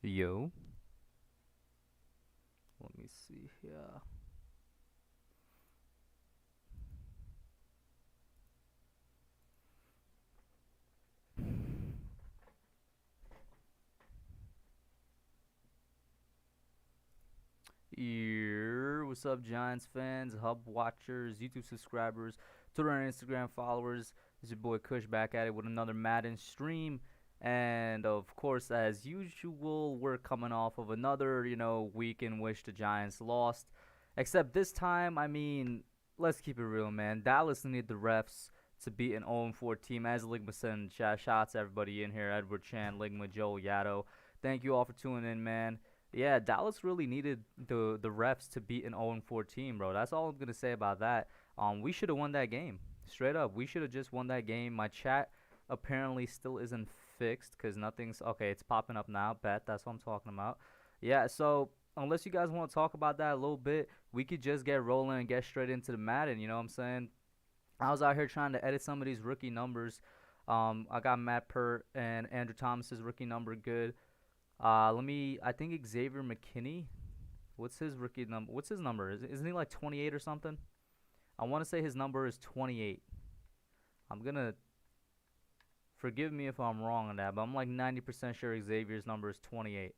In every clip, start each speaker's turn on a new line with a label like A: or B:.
A: Yo. Let me see here. Here, what's up, Giants fans, Hub watchers, YouTube subscribers, Twitter and Instagram followers? It's your boy Kush back at it with another Madden stream. And of course, as usual, we're coming off of another, week in which the Giants lost. Except this time, I mean, let's keep it real, man. Dallas needed the refs to beat an 0-4 team. As Ligma said in the chat, shout out to everybody in here: Edward Chan, Ligma, Joe, Yato. Thank you all for tuning in, man. Yeah, Dallas really needed the refs to beat an 0-4 team, bro. That's all I'm gonna say about that. We should have won that game. Straight up, we should have just won that game. My chat apparently still isn't fixed because nothing's okay. It's popping up now. Bet that's what I'm talking about. Yeah. So unless you guys want to talk about that a little bit, we could just get rolling and get straight into the Madden. You know what I'm saying? I was out here trying to edit some of these rookie numbers. I got Matt Pert and Andrew Thomas's rookie number good. I think Xavier McKinney. What's his rookie number? What's his number? Isn't he like 28 or something? I want to say his number is 28. I'm gonna forgive me if I'm wrong on that, but I'm like 90% sure Xavier's number is 28.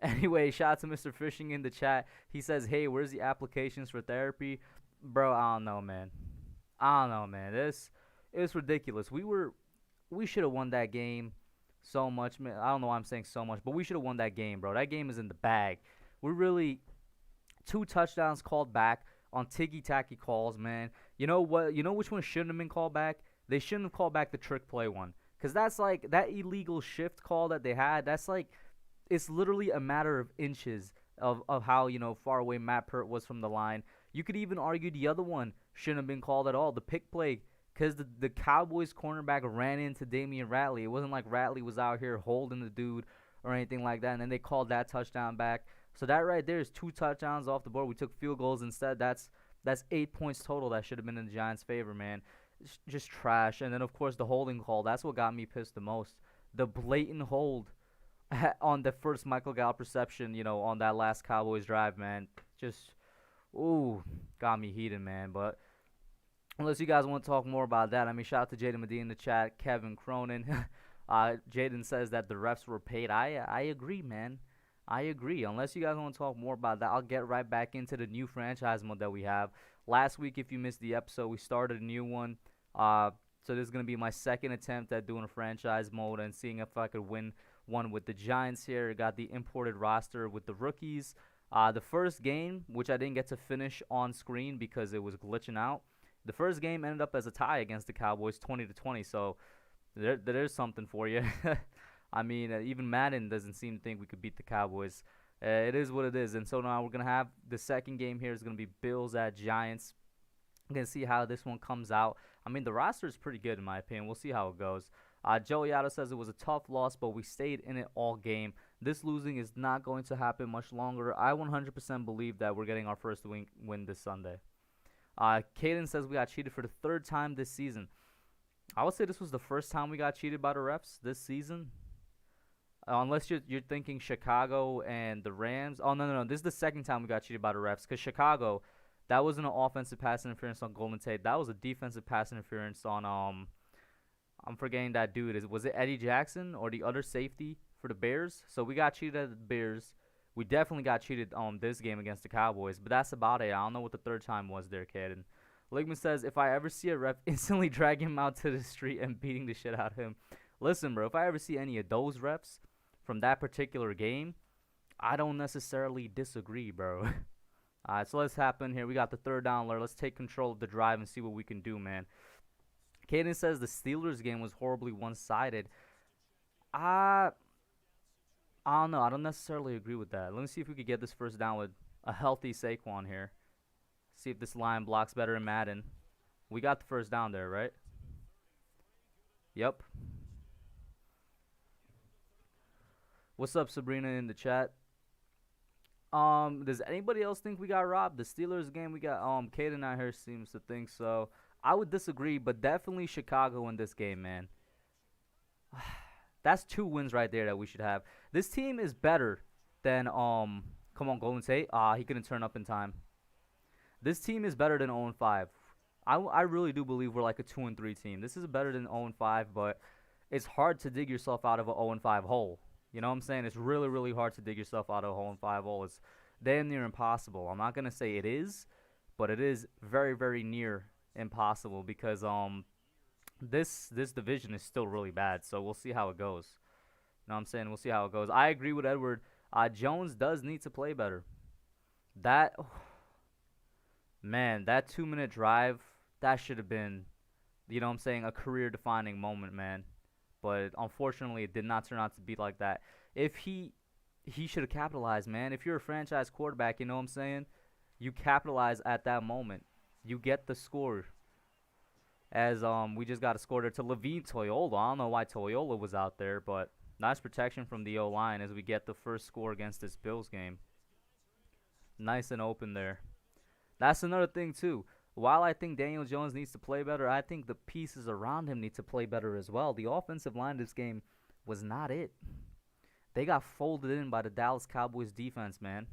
A: Anyway, shout out to Mr. Fishing in the chat. He says, "Hey, where's the applications for therapy?" Bro, I don't know, man. This it's ridiculous. We should have won that game so much, man. I don't know why I'm saying so much, but we should have won that game, bro. That game is in the bag. We're really 2 touchdowns called back on ticky-tacky calls, man. You know what? You know which one shouldn't have been called back? They shouldn't have called back the trick play one. Because that's like that illegal shift call that they had. That's like, it's literally a matter of inches of how, far away Matt Pert was from the line. You could even argue the other one shouldn't have been called at all. The pick play, because the Cowboys cornerback ran into Damian Ratley. It wasn't like Ratley was out here holding the dude or anything like that. And then they called that touchdown back. So that right there is 2 touchdowns off the board. We took field goals instead. That's 8 points total. That should have been in the Giants' favor, man. It's just trash. And then, of course, the holding call. That's what got me pissed the most. The blatant hold on the first Michael Gallup reception, on that last Cowboys drive, man. Just, got me heated, man. But unless you guys want to talk more about that, I mean, shout out to Jaden Medina in the chat, Kevin Cronin. Jaden says that the refs were paid. I agree, man. I agree. Unless you guys want to talk more about that, I'll get right back into the new franchise mode that we have. Last week, if you missed the episode, we started a new one. So this is going to be my second attempt at doing a franchise mode and seeing if I could win one with the Giants here. Got the imported roster with the rookies. The first game, which I didn't get to finish on screen because it was glitching out, the first game ended up as a tie against the Cowboys, 20-20. So there's something for you. I mean, even Madden doesn't seem to think we could beat the Cowboys. It is what it is. And so now we're going to have the second game here is going to be Bills at Giants. I'm going to see how this one comes out. I mean, the roster is pretty good in my opinion. We'll see how it goes. Joe Yato says it was a tough loss, but we stayed in it all game. This losing is not going to happen much longer. I 100% believe that we're getting our first win this Sunday. Caden says we got cheated for the 3rd time this season. I would say this was the first time we got cheated by the refs this season. Unless you're thinking Chicago and the Rams. Oh, no. This is the 2nd time we got cheated by the refs. Because Chicago, that wasn't an offensive pass interference on Golden Tate. That was a defensive pass interference on, I'm forgetting that dude. Was it Eddie Jackson or the other safety for the Bears? So we got cheated at the Bears. We definitely got cheated on this game against the Cowboys. But that's about it. I don't know what the 3rd time was there, kid. And Ligman says, if I ever see a ref instantly drag him out to the street and beating the shit out of him. Listen, bro, if I ever see any of those refs from that particular game, I don't necessarily disagree, bro. Alright, so let's hop in here. We got the 3rd down alert. Let's take control of the drive and see what we can do, man. Caden says the Steelers game was horribly one-sided. I don't know. I don't necessarily agree with that. Let me see if we could get this first down with a healthy Saquon here. See if this line blocks better in Madden. We got the first down there, right? Yep. What's up, Sabrina, in the chat? Does anybody else think we got robbed? The Steelers game, we got Caden out here seems to think so. I would disagree, but definitely Chicago in this game, man. That's 2 wins right there that we should have. This team is better than come on, Golden State. He couldn't turn up in time. This team is better than 0-5. I really do believe we're like a 2-3 team. This is better than 0-5, but it's hard to dig yourself out of a 0-5 hole. You know what I'm saying? It's really, really hard to dig yourself out of a 0-5 hole. It's damn near impossible. I'm not gonna say it is, but it is very, very near impossible because this division is still really bad. So we'll see how it goes. You know what I'm saying? We'll see how it goes. I agree with Edward. Jones does need to play better. That Man, that 2 minute drive, that should have been, you know what I'm saying, a career defining moment, man. But unfortunately, it did not turn out to be like that. If he should have capitalized, man. If you're a franchise quarterback, you know what I'm saying? You capitalize at that moment. You get the score. As we just got a score there to Levine Toyola. I don't know why Toyola was out there, but nice protection from the O-line as we get the first score against this Bills game. Nice and open there. That's another thing, too. While I think Daniel Jones needs to play better, I think the pieces around him need to play better as well. The offensive line this game was not it. They got folded in by the Dallas Cowboys defense, man.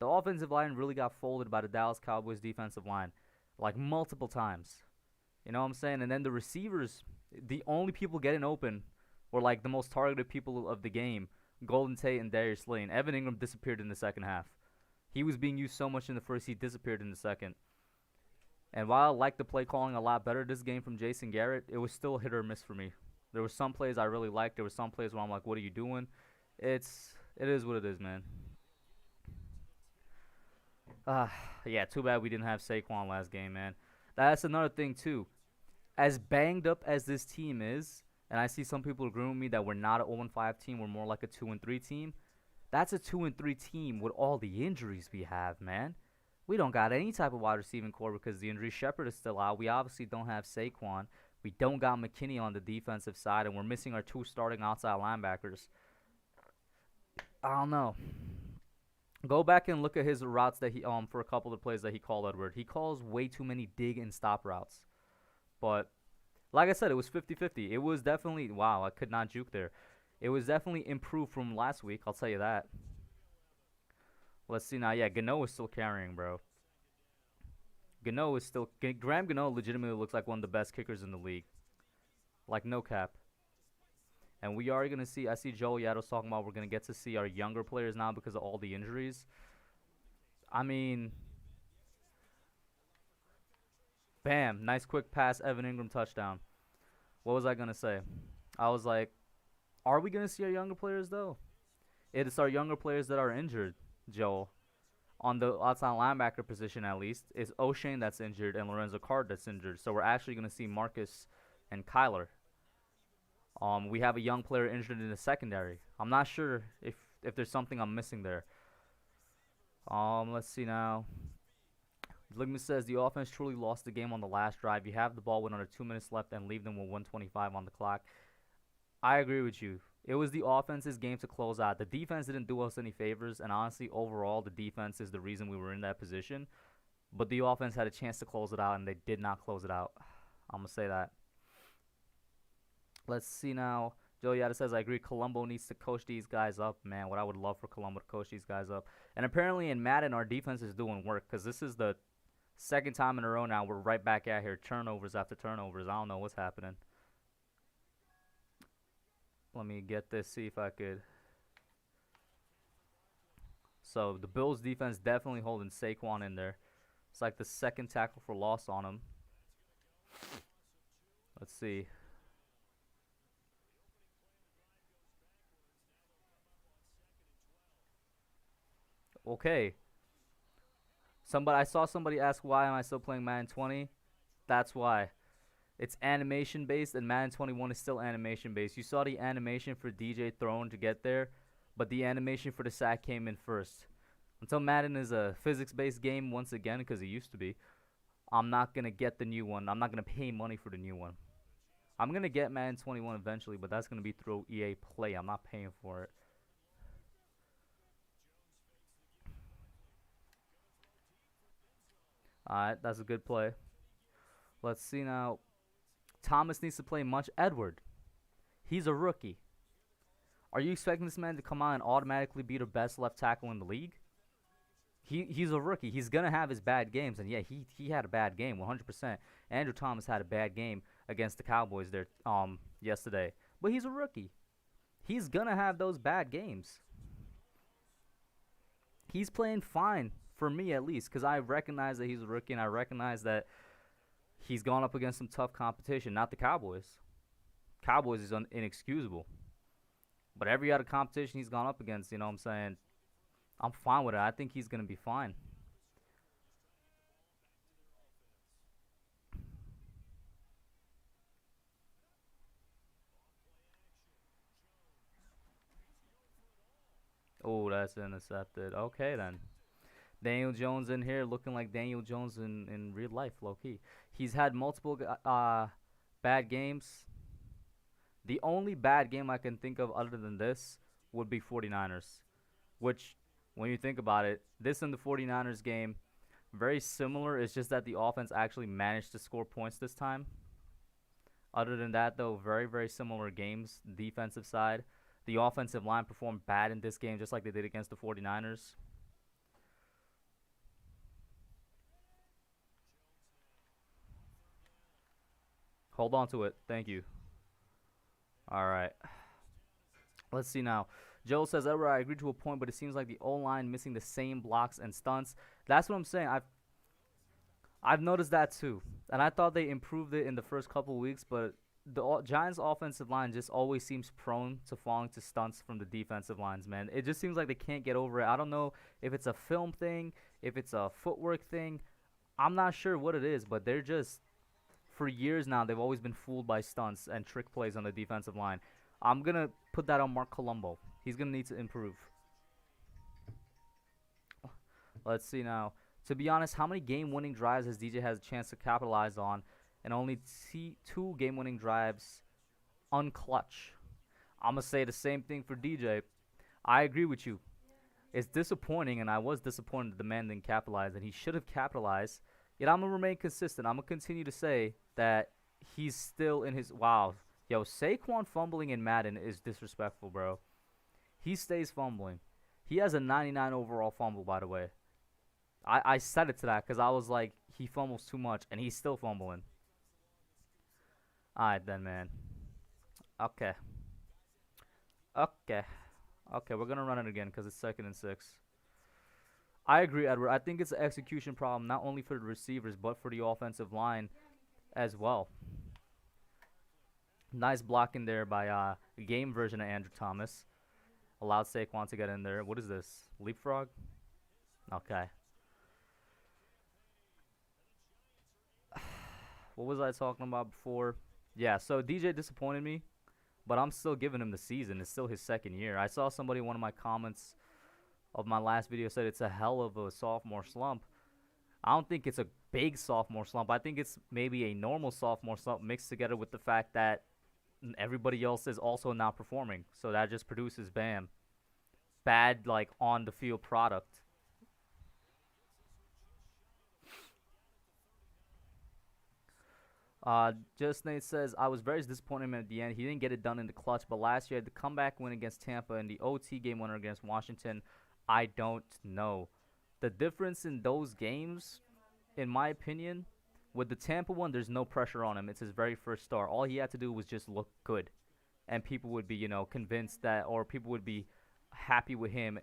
A: The offensive line really got folded by the Dallas Cowboys defensive line, like multiple times. You know what I'm saying? And then the receivers, the only people getting open were like the most targeted people of the game, Golden Tate and Darius Slay. Evan Ingram disappeared in the second half. He was being used so much in the first, he disappeared in the second. And while I like the play calling a lot better this game from Jason Garrett, it was still hit or miss for me. There were some plays I really liked. There were some plays where I'm like, what are you doing? It is what it is, man. Yeah, too bad we didn't have Saquon last game, man. That's another thing, too. As banged up as this team is, and I see some people agreeing with me that we're not an 0-5 team, we're more like a 2-3 team. That's a 2-3 team with all the injuries we have, man. We don't got any type of wide receiving core because the injury. Shepard is still out. We obviously don't have Saquon. We don't got McKinney on the defensive side, and we're missing our two starting outside linebackers. I don't know. Go back and look at his routes that he for a couple of plays that he called, Edward. He calls way too many dig and stop routes. But like I said, it was 50-50. It was definitely, wow, I could not juke there. It was definitely improved from last week, I'll tell you that. Let's see now. Yeah, Gano is still carrying, bro. Graham Gano legitimately looks like one of the best kickers in the league. Like, no cap. And we are going to see, I see Joel Yado's talking about we're going to get to see our younger players now because of all the injuries. I mean, bam, nice quick pass, Evan Ingram touchdown. What was I going to say? I was like, are we going to see our younger players, though? It's our younger players that are injured, Joel. On the outside linebacker position, at least, it's O'Shane that's injured and Lorenzo Card that's injured. So we're actually going to see Marcus and Kyler. We have a young player injured in the secondary. I'm not sure if there's something I'm missing there. Let's see now. Ligman says the offense truly lost the game on the last drive. You have the ball with under 2 minutes left and leave them with 1:25 on the clock. I agree with you. It was the offense's game to close out. The defense didn't do us any favors, and honestly, overall, the defense is the reason we were in that position. But the offense had a chance to close it out, and they did not close it out. I'm going to say that. Let's see now. Joe Yada says, I agree, Colombo needs to coach these guys up. Man, what I would love for Colombo to coach these guys up. And apparently in Madden, our defense is doing work because this is the second time in a row now we're right back at here. Turnovers after turnovers. I don't know what's happening. Let me get this, see if I could. So the Bills defense definitely holding Saquon in there. It's like the second tackle for loss on him. Let's see. Okay. I saw somebody ask why am I still playing Madden 20? That's why. It's animation based and Madden 21 is still animation based. You saw the animation for DJ throwing to get there, but the animation for the sack came in first. Until Madden is a physics based game once again, because it used to be, I'm not going to get the new one. I'm not going to pay money for the new one. I'm going to get Madden 21 eventually, but that's going to be through EA Play. I'm not paying for it. Alright, that's a good play. Let's see now. Thomas needs to play much. Edward. He's a rookie. Are you expecting this man to come out and automatically be the best left tackle in the league? He's a rookie. He's gonna have his bad games, and yeah, he had a bad game, 100%. Andrew Thomas had a bad game against the Cowboys there yesterday, but he's a rookie. He's gonna have those bad games. He's playing fine for me at least, because I recognize that he's a rookie, and I recognize that he's gone up against some tough competition. Not the Cowboys. Cowboys is inexcusable, but every other competition he's gone up against, you know what I'm saying? I'm fine with it. I think he's going to be fine. Oh, that's intercepted. Okay, then. Daniel Jones in here looking like Daniel Jones in real life, low-key. He's had multiple bad games. The only bad game I can think of other than this would be 49ers, which, when you think about it, this and the 49ers game, very similar. It's just that the offense actually managed to score points this time. Other than that, though, very, very similar games. Defensive side. The offensive line performed bad in this game just like they did against the 49ers. Hold on to it. Thank you. All right. Let's see now. Joe says, Edward, I agree to a point, but it seems like the O-line missing the same blocks and stunts. That's what I'm saying. I've noticed that too. And I thought they improved it in the first couple of weeks, but the Giants' offensive line just always seems prone to falling to stunts from the defensive lines, man. It just seems like they can't get over it. I don't know if it's a film thing, if it's a footwork thing. I'm not sure what it is, but they're just, for years now, they've always been fooled by stunts and trick plays on the defensive line. I'm going to put that on Mark Colombo. He's going to need to improve. Let's see now. To be honest, how many game-winning drives has DJ has a chance to capitalize on, and only two game-winning drives unclutch? I'm going to say the same thing for DJ. I agree with you. It's disappointing, and I was disappointed that the man didn't capitalize, and he should have capitalized. Yet I'm going to remain consistent. I'm going to continue to say that he's still in his... Wow. Yo, Saquon fumbling in Madden is disrespectful, bro. He stays fumbling. He has a 99 overall fumble, by the way. I said it to that because I was like, he fumbles too much, and he's still fumbling. All right, then, man. Okay. Okay, we're going to run it again because it's 2nd and 6. I agree, Edward. I think it's an execution problem, not only for the receivers, but for the offensive line as well. Nice blocking there by game version of Andrew Thomas. Allowed Saquon to get in there. What is this? Leapfrog? Okay. What was I talking about before? Yeah, so DJ disappointed me, but I'm still giving him the season. It's still his 2nd year. I saw somebody in one of my comments of my last video said it's a hell of a sophomore slump. I don't think it's a big sophomore slump. I think it's maybe a normal sophomore slump mixed together with the fact that everybody else is also not performing. So that just produces, bam, bad, like, on-the-field product. Just Nate says, I was very disappointed in him at the end. He didn't get it done in the clutch, but last year, the comeback win against Tampa and the OT game winner against Washington, I don't know. The difference in those games, in my opinion, with the Tampa one, there's no pressure on him. It's his very first start. All he had to do was just look good. And people would be, convinced that, or people would be happy with him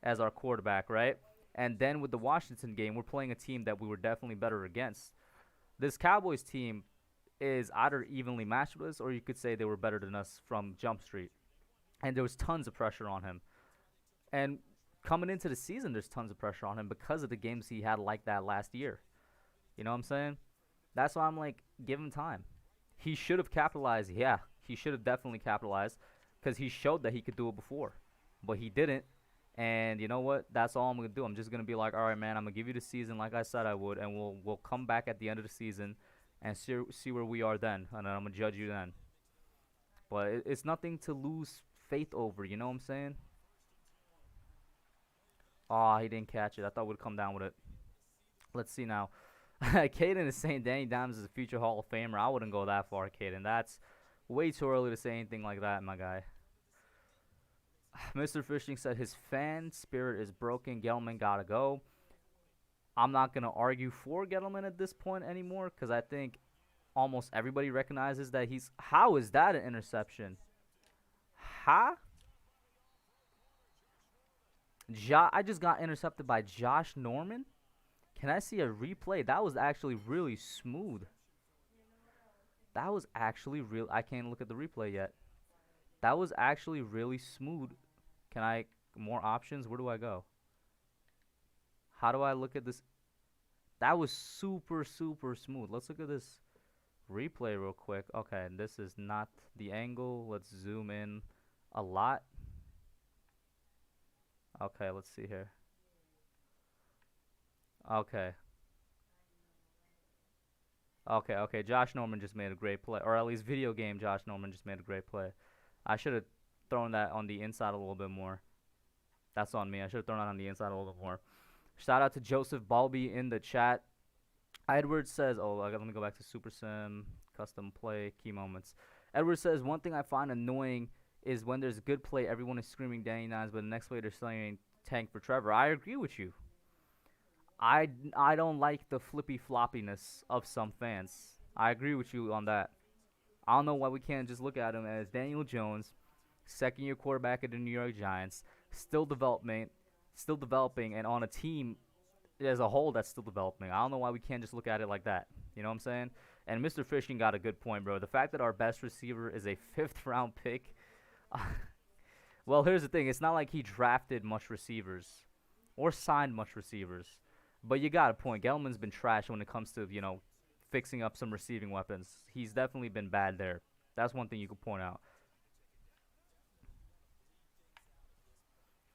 A: as our quarterback, right? And then with the Washington game, we're playing a team that we were definitely better against. This Cowboys team is either evenly matched with us, or you could say they were better than us from Jump Street. And there was tons of pressure on him. And coming into the season, there's tons of pressure on him because of the games he had like that last year. You know what I'm saying? That's why I'm like, give him time. He should have capitalized. Yeah, he should have definitely capitalized because he showed that he could do it before. But he didn't. And you know what? That's all I'm going to do. I'm just going to be like, all right, man, I'm going to give you the season like I said I would, and we'll come back at the end of the season and see where we are then, and then I'm going to judge you then. But it's nothing to lose faith over, you know what I'm saying? Oh, he didn't catch it. I thought we'd come down with it. Let's see now. Caden is saying Danny Dimes is a future Hall of Famer. I wouldn't go that far, Caden. That's way too early to say anything like that, my guy. Mr. Fishing said his fan spirit is broken. Gettleman gotta go. I'm not gonna argue for Gettleman at this point anymore because I think almost everybody recognizes that he's. How is that an interception? Huh? I just got intercepted by Josh Norman. Can I see a replay? That was actually really smooth. That was actually real. I can't look at the replay yet. That was actually really smooth. Can I more options? Where do I go? How do I look at this? That was super smooth. Let's look at this replay real quick. Okay, this is not the angle. Let's zoom in a lot. Okay, let's see here. Okay. Okay. Josh Norman just made a great play. Or at least video game Josh Norman just made a great play. I should have thrown that on the inside a little bit more. That's on me. I should have thrown that on the inside a little bit more. Shout out to Joseph Balby in the chat. Edward says, let me go back to Super Sim, custom play, key moments. Edward says, one thing I find annoying is when there's good play, everyone is screaming Danny Nines, but the next play they're saying tank for Trevor. I agree with you. I don't like the flippy floppiness of some fans. I agree with you on that. I don't know why we can't just look at him as Daniel Jones, second-year quarterback of the New York Giants, still developing, and on a team as a whole that's still developing. I don't know why we can't just look at it like that. You know what I'm saying? And Mr. Fishing got a good point, bro. The fact that our best receiver is a 5th-round pick. Well, here's the thing. It's not like he drafted much receivers or signed much receivers. But you got a point. Gettleman's been trash when it comes to, fixing up some receiving weapons. He's definitely been bad there. That's one thing you could point out.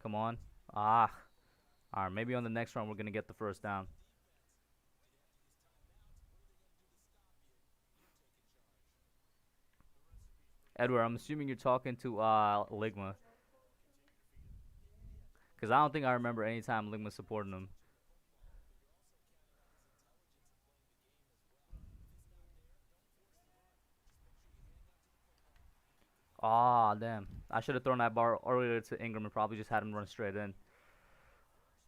A: Come on. All right, maybe on the next round we're going to get the first down. Edward, I'm assuming you're talking to Ligma. Because I don't think I remember any time Ligma supporting him. Ah, damn. I should have thrown that bar earlier to Ingram and probably just had him run straight in.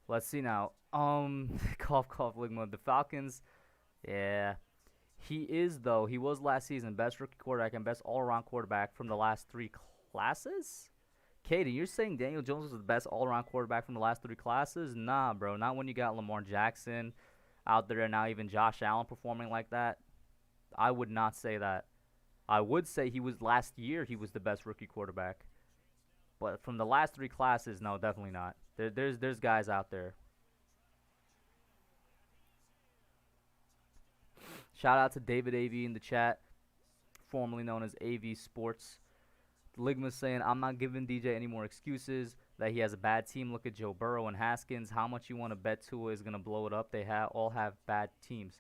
A: Let's see now. Cough, Ligma. The Falcons, yeah. He is, though. He was last season best rookie quarterback and best all-around quarterback from the last 3 classes? Katie, you're saying Daniel Jones was the best all-around quarterback from the last 3 classes? Nah, bro. Not when you got Lamar Jackson out there and now even Josh Allen performing like that. I would not say that. I would say last year he was the best rookie quarterback. But from the last 3 classes, no, definitely not. There's guys out there. Shout out to David AV in the chat, formerly known as AV Sports. Ligma's saying, I'm not giving DJ any more excuses that he has a bad team. Look at Joe Burrow and Haskins. How much you want to bet Tua is going to blow it up? They all have bad teams.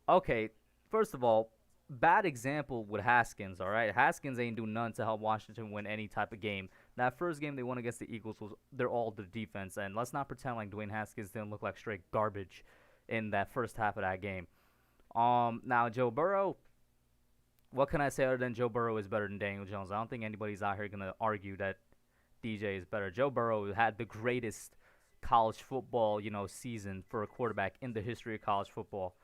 A: Okay, first of all, bad example with Haskins, all right? Haskins ain't do none to help Washington win any type of game. That first game they won against the Eagles was they're all the defense, and let's not pretend like Dwayne Haskins didn't look like straight garbage in that first half of that game. Now Joe Burrow, what can I say other than Joe Burrow is better than Daniel Jones? I don't think anybody's out here gonna argue that DJ is better. Joe Burrow had the greatest college football, season for a quarterback in the history of college football.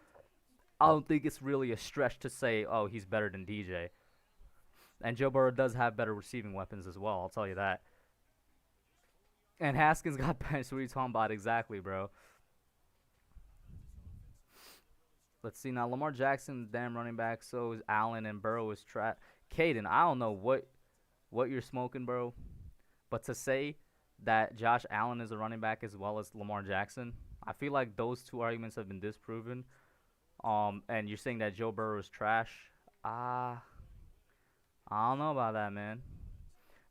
A: I don't think it's really a stretch to say, oh, he's better than DJ. And Joe Burrow does have better receiving weapons as well, I'll tell you that. And Haskins got benched. What are you talking about exactly, bro? Let's see now. Lamar Jackson, damn running back. So is Allen, and Burrow is trapped. Caden, I don't know what you're smoking, bro. But to say that Josh Allen is a running back as well as Lamar Jackson, I feel like those 2 arguments have been disproven. And you're saying that Joe Burrow is trash. I don't know about that, man.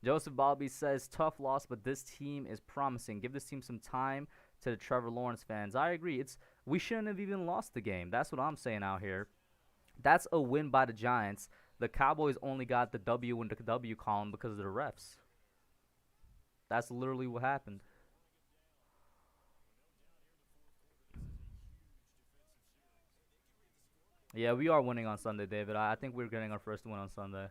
A: Joseph Bobby says, tough loss, but this team is promising. Give this team some time to the Trevor Lawrence fans. I agree. We shouldn't have even lost the game. That's what I'm saying out here. That's a win by the Giants. The Cowboys only got the W in the W column because of the refs. That's literally what happened. Yeah, we are winning on Sunday, David. I think getting our first win on Sunday.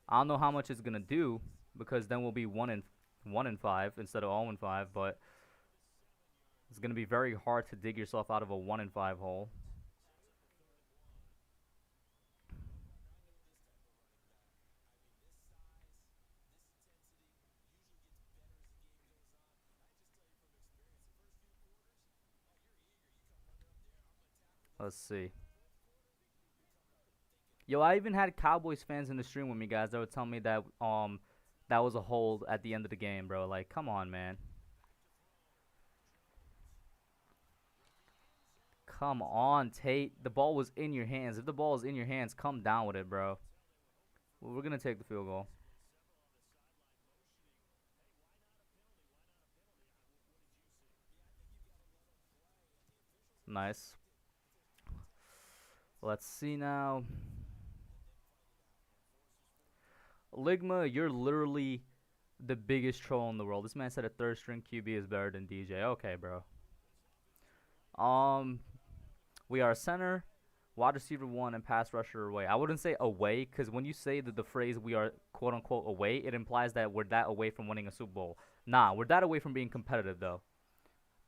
A: I don't know how much it's going to do because then we'll be 1-5 1-5 instead of 0-5, but it's gonna be very hard to dig yourself out of a 1-5 hole. Let's see. Yo, I even had Cowboys fans in the stream with me, guys, that would tell me that that was a hold at the end of the game, bro. Like, come on, man. Come on, Tate. The ball was in your hands. If the ball is in your hands, come down with it, bro. Well, we're gonna take the field goal. Nice. Let's see now. Ligma, you're literally the biggest troll in the world. This man said a third string QB is better than DJ. Okay, bro. Um, we are center, wide receiver one, and pass rusher away. I wouldn't say away, because when you say that the phrase we are quote unquote away, it implies that we're that away from winning a Super Bowl. Nah, we're that away from being competitive though.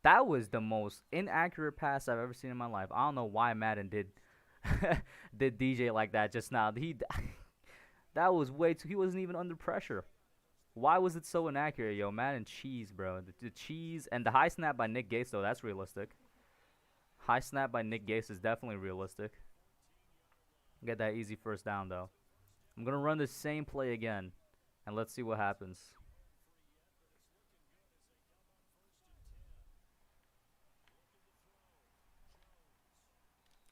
A: That was the most inaccurate pass I've ever seen in my life. I don't know why Madden did did DJ like that just now. That was way too. He wasn't even under pressure. Why was it so inaccurate, yo? Madden cheese, bro. The cheese and the high snap by Nick Gates though. That's realistic. High snap by Nick Gates is definitely realistic. Get that easy first down though. I'm gonna run the same play again, and let's see what happens.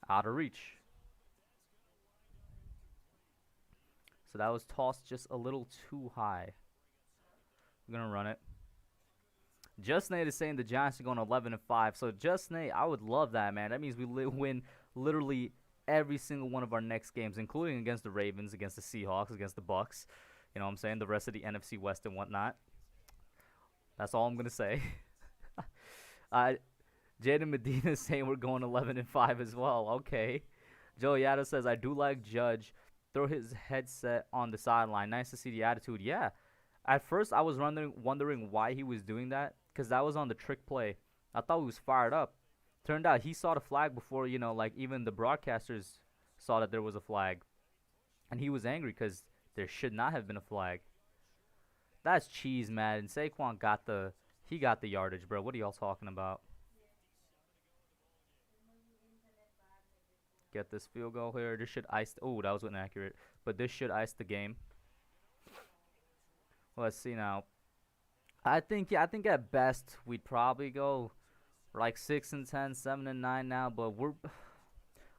A: Out of reach. So that was tossed just a little too high. I'm gonna run it. Just Nate is saying the Giants are going 11-5. So Just Nate, I would love that, man. That means we win literally every single one of our next games, including against the Ravens, against the Seahawks, against the Bucks. You know what I'm saying? The rest of the NFC West and whatnot. That's all I'm gonna say. Jaden Medina is saying we're going 11-5 as well. Okay. Joe Yada says I do like Judge. Throw his headset on the sideline. Nice to see the attitude. Yeah. At first, I was wondering why he was doing that, because that was on the trick play. I thought he was fired up. Turned out he saw the flag before, you know, like even the broadcasters saw that there was a flag. And he was angry because there should not have been a flag. That's cheese, Madden. Saquon got the yardage, bro. What are y'all talking about? Get this field goal here. This should ice. Oh, that was inaccurate. But this should ice the game. Let's see now. I think at best we'd probably go like 6-10, 7-9 now. But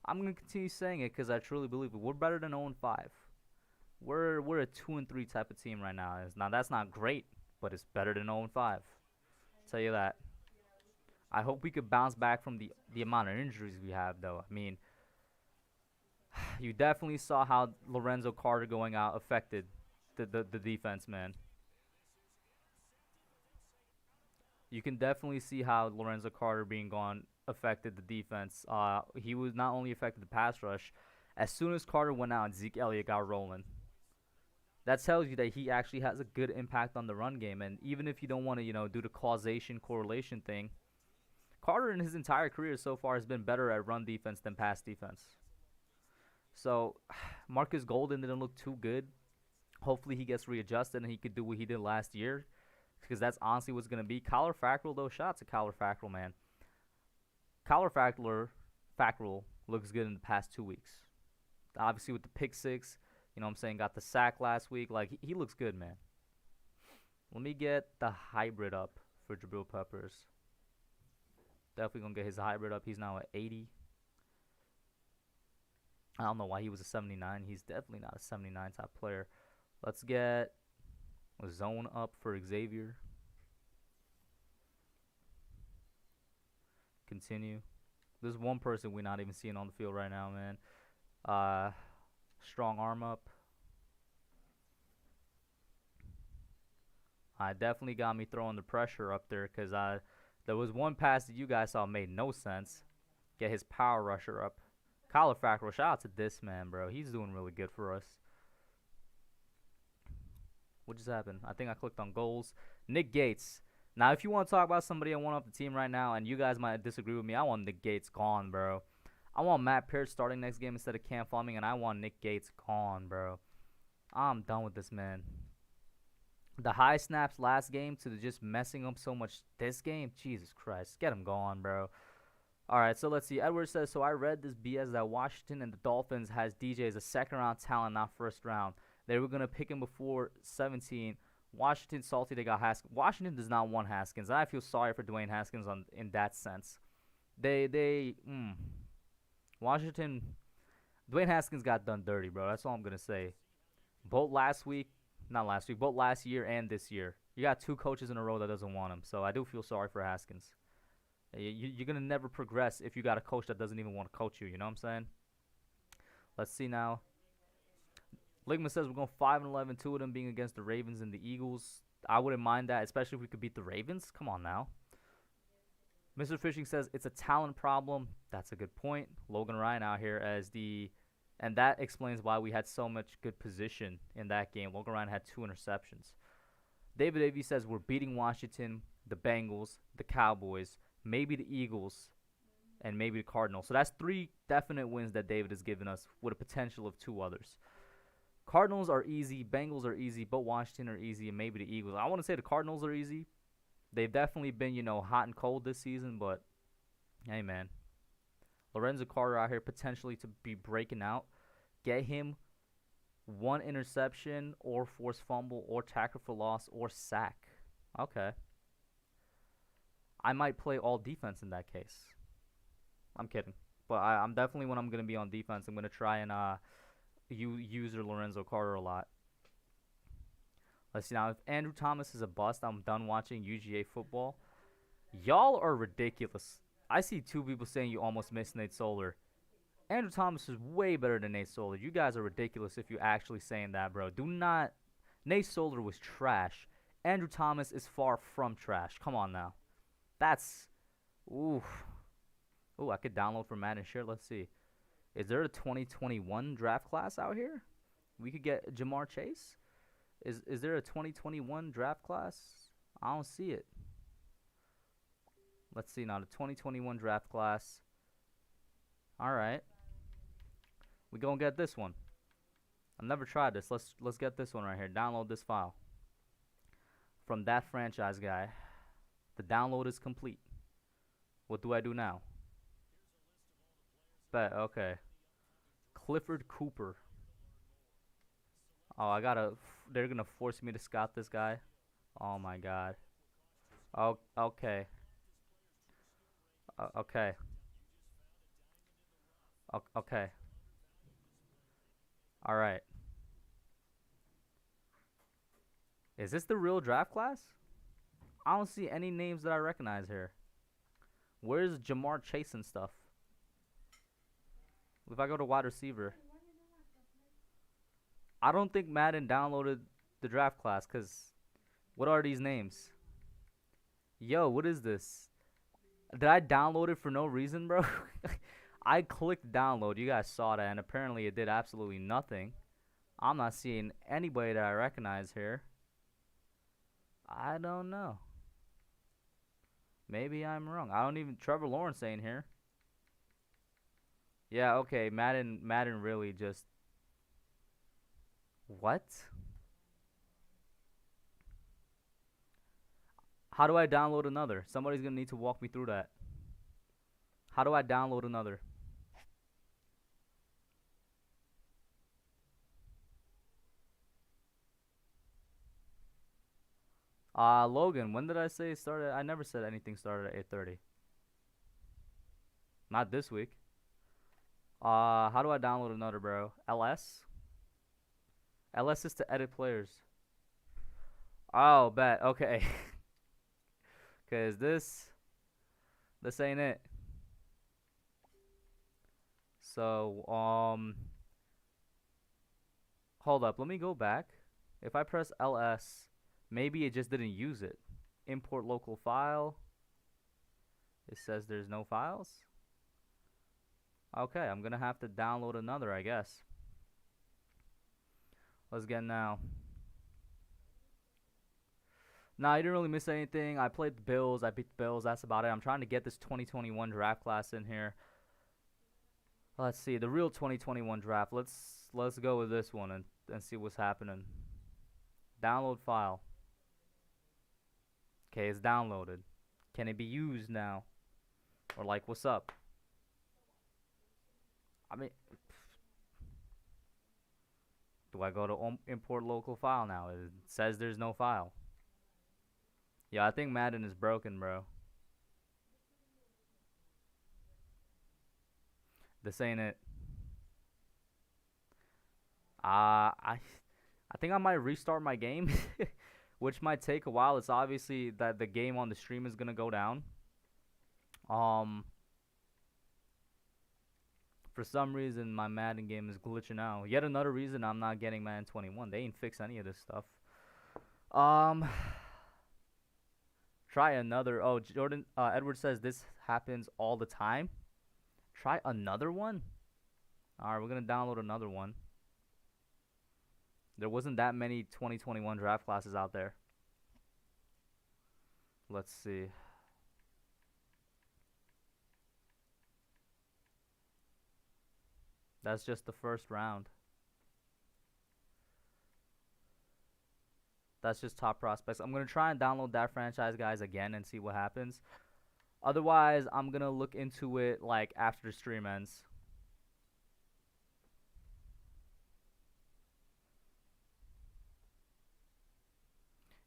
A: I'm gonna continue saying it because I truly believe it. We're better than 0-5. We're a 2-3 type of team right now. Now that's not great, but it's better than 0-5. Tell you that. I hope we could bounce back from the amount of injuries we have, though. I mean, you definitely saw how Lorenzo Carter going out affected the defense, man. You can definitely see how Lorenzo Carter being gone affected the defense. He was not only affected the pass rush. As soon as Carter went out, Zeke Elliott got rolling. That tells you that he actually has a good impact on the run game. And even if you don't want to, do the causation correlation thing, Carter in his entire career so far has been better at run defense than pass defense. So Marcus Golden didn't look too good. Hopefully he gets readjusted and he could do what he did last year, because that's honestly what's going to be. Kyler Fackrell, though, shout out to Kyler Fackrell, man. Kyler Fackrell looks good in the past 2 weeks. Obviously with the pick six, got the sack last week. Like, he looks good, man. Let me get the hybrid up for Jabril Peppers. Definitely going to get his hybrid up. He's now at 80. I don't know why he was a 79. He's definitely not a 79 type player. Let's get a zone up for Xavier. Continue. There's one person we're not even seeing on the field right now, man. Strong arm up. I definitely got me throwing the pressure up there, because there was one pass that you guys saw made no sense. Get his power rusher up. Kyler Fackrell, shout out to this man, bro. He's doing really good for us. What just happened? I think I clicked on goals. Nick Gates. Now, if you want to talk about somebody I want off the team right now, and you guys might disagree with me, I want Nick Gates gone, bro. I want Matt Pearce starting next game instead of Cam Fleming, and I want Nick Gates gone, bro. I'm done with this man. The high snaps last game to just messing up so much this game. Jesus Christ. Get him gone, bro. All right, so let's see. Edward says, so I read this BS that Washington and the Dolphins has DJ as a second-round talent, not first round. They were going to pick him before 17. Washington salty they got Haskins. Washington does not want Haskins. I feel sorry for Dwayne Haskins in that sense. Washington, Dwayne Haskins got done dirty, bro. That's all I'm going to say. Both last year and this year. You got two coaches in a row that doesn't want him. So I do feel sorry for Haskins. You're going to never progress if you got a coach that doesn't even want to coach you. You know what I'm saying? Let's see now. Ligma says we're going 5-11, two of them being against the Ravens and the Eagles. I wouldn't mind that, especially if we could beat the Ravens. Come on now. Mr. Fishing says it's a talent problem. That's a good point. Logan Ryan out here and that explains why we had so much good position in that game. Logan Ryan had 2 interceptions. David Avey says we're beating Washington, the Bengals, the Cowboys, maybe the Eagles, and maybe the Cardinals. So that's 3 definite wins that David has given us with a potential of 2 others. Cardinals are easy, Bengals are easy, but Washington are easy, and maybe the Eagles. I want to say the Cardinals are easy. They've definitely been, hot and cold this season, but hey, man. Lorenzo Carter out here potentially to be breaking out. Get him 1 interception or forced fumble or tackle for loss or sack. Okay. I might play all defense in that case. I'm kidding. But I'm definitely, when I'm going to be on defense, I'm going to try and use Lorenzo Carter a lot. Let's see now. If Andrew Thomas is a bust, I'm done watching UGA football. Y'all are ridiculous. I see 2 people saying you almost missed Nate Solder. Andrew Thomas is way better than Nate Solder. You guys are ridiculous if you're actually saying that, bro. Do not. Nate Solder was trash. Andrew Thomas is far from trash. Come on now. That's. Ooh. Ooh, I could download from Madden share. Let's see. Is there a 2021 draft class out here? We could get Jamar Chase? Is there a 2021 draft class? I don't see it. Let's see now. The 2021 draft class. All right. We gonna get this one. I've never tried this. Let's get this one right here. Download this file. From that franchise guy. The download is complete. What do I do now? Bet, okay. Clifford Cooper. Oh, they're gonna force me to scout this guy. Oh my god. Oh, okay. Okay. Okay. All right. Is this the real draft class? I don't see any names that I recognize here. Where's Jamar Chase and stuff? If I go to wide receiver, I don't think Madden downloaded the draft class, because what are these names? Yo, what is this? Did I download it for no reason, bro? I clicked download. You guys saw that, and apparently it did absolutely nothing. I'm not seeing anybody that I recognize here. I don't know. Maybe I'm wrong. I don't even. Trevor Lawrence ain't here. Yeah, okay. Madden really just. What? How do I download another? Somebody's gonna need to walk me through that. How do I download another? Logan, when did I say it started? I never said anything started at 8:30. Not this week. How do I download another, bro? LS? LS is to edit players. Oh, bet. Okay. Cause this ain't it. So, hold up. Let me go back. If I press LS, maybe it just didn't use it. Import local file. It says there's no files. Okay, I'm gonna have to download another, I guess. Let's get now. Nah, I didn't really miss anything. I played the Bills. I beat the Bills. That's about it. I'm trying to get this 2021 draft class in here. Let's see the real 2021 draft. Let's go with this one and see what's happening. Download file. Okay, it's downloaded. Can it be used now? Or like, what's up? I mean, do I go to import local file now? It says there's no file. Yeah, I think Madden is broken, bro. This ain't it. I think I might restart my game, which might take a while. It's obviously that the game on the stream is gonna go down. For some reason my Madden game is glitching out. Yet another reason I'm not getting Madden 21. They ain't fixed any of this stuff. Try another. Oh, Jordan Edward says this happens all the time. Try another one. All right, we're gonna download another one. There wasn't that many 2021 draft classes out there. Let's see. That's just the first round. That's just top prospects. I'm going to try and download that franchise, guys, again and see what happens. Otherwise, I'm going to look into it like after the stream ends.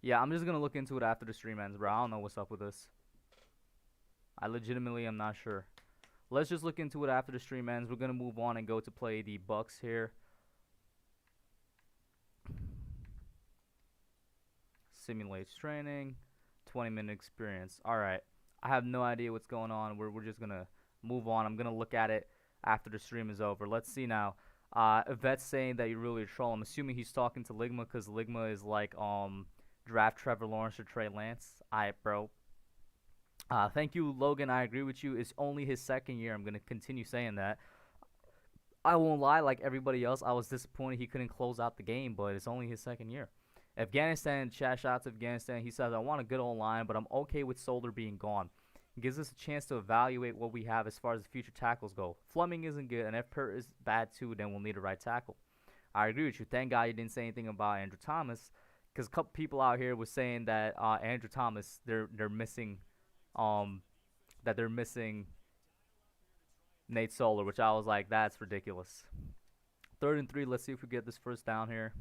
A: Yeah, I'm just going to look into it after the stream ends, bro. I don't know what's up with this. I legitimately am not sure. Let's just look into it after the stream ends. We're going to move on and go to play the Bucks here. Simulates training. 20-minute experience. All right. I have no idea what's going on. We're just going to move on. I'm going to look at it after the stream is over. Let's see now. Yvette's saying that you're really a troll. I'm assuming he's talking to Ligma because Ligma is like draft Trevor Lawrence or Trey Lance. Alright, bro. Thank you, Logan. I agree with you. It's only his second year. I'm going to continue saying that. I won't lie, like everybody else, I was disappointed he couldn't close out the game, but it's only his second year. Afghanistan, chat shout out to Afghanistan. He says, I want a good old line, but I'm okay with Solder being gone. It gives us a chance to evaluate what we have as far as the future tackles go. Fleming isn't good, and if Pert is bad too, then we'll need a right tackle. I agree with you. Thank God you didn't say anything about Andrew Thomas, because a couple people out here was saying that Andrew Thomas, they're missing, that they're missing Nate Solder, which I was like, that's ridiculous. 3rd and 3. Let's see if we get this first down here.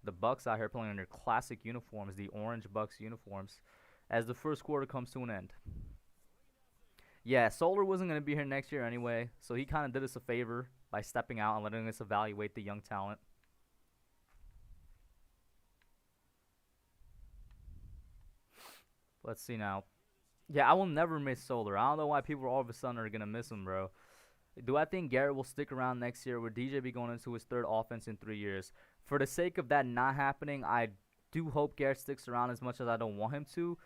A: The Bucks out here playing in their classic uniforms, the orange Bucks uniforms, as the first quarter comes to an end. Yeah, Solder wasn't going to be here next year anyway, so he kind of did us a favor by stepping out and letting us evaluate the young talent. Let's see now. Yeah, I will never miss Solder. I don't know why people all of a sudden are going to miss him, bro. Do I think Garrett will stick around next year? Will DJ be going into his 3rd offense in 3 years? For the sake of that not happening, I do hope Garrett sticks around as much as I don't want him to,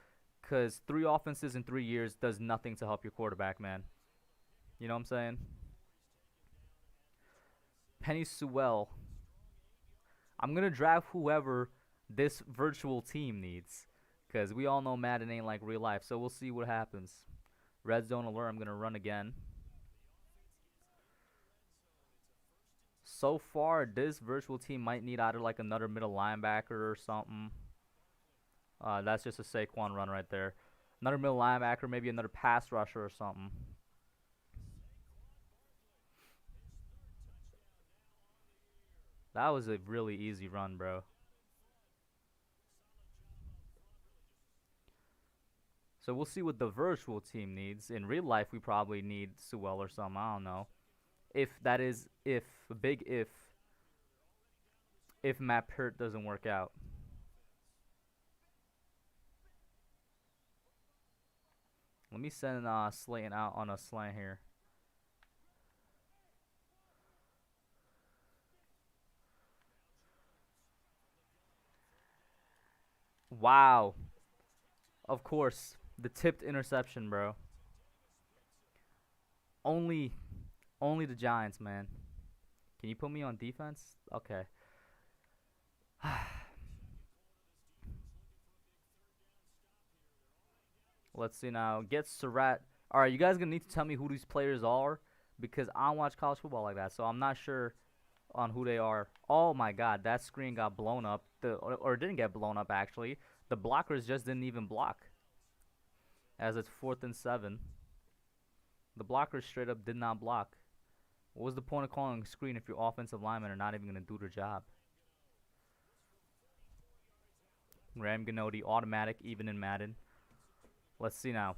A: because 3 offenses in 3 years does nothing to help your quarterback, man. You know what I'm saying? Penny Sewell. I'm going to draft whoever this virtual team needs, because we all know Madden ain't like real life, so we'll see what happens. Red zone alert. I'm going to run again. So far, this virtual team might need either like another middle linebacker or something. That's just a Saquon run right there. Another middle linebacker, maybe another pass rusher or something. That was a really easy run, bro. So we'll see what the virtual team needs. In real life, we probably need Sewell or something. I don't know. If that is, if, big if Matt Peart doesn't work out. Let me send Slayton out on a slant here. Wow. Of course. The tipped interception, bro. Only the Giants, man. Can you put me on defense? Okay. Let's see now. Get Surratt. All right, you guys gonna need to tell me who these players are because I don't watch college football like that, so I'm not sure on who they are. Oh my God, that screen got blown up. Or didn't get blown up actually. The blockers just didn't even block. As it's 4th and 7. The blockers straight up did not block. What was the point of calling a screen if your offensive linemen are not even gonna do their job? Ram Ganotti, automatic, even in Madden. Let's see now.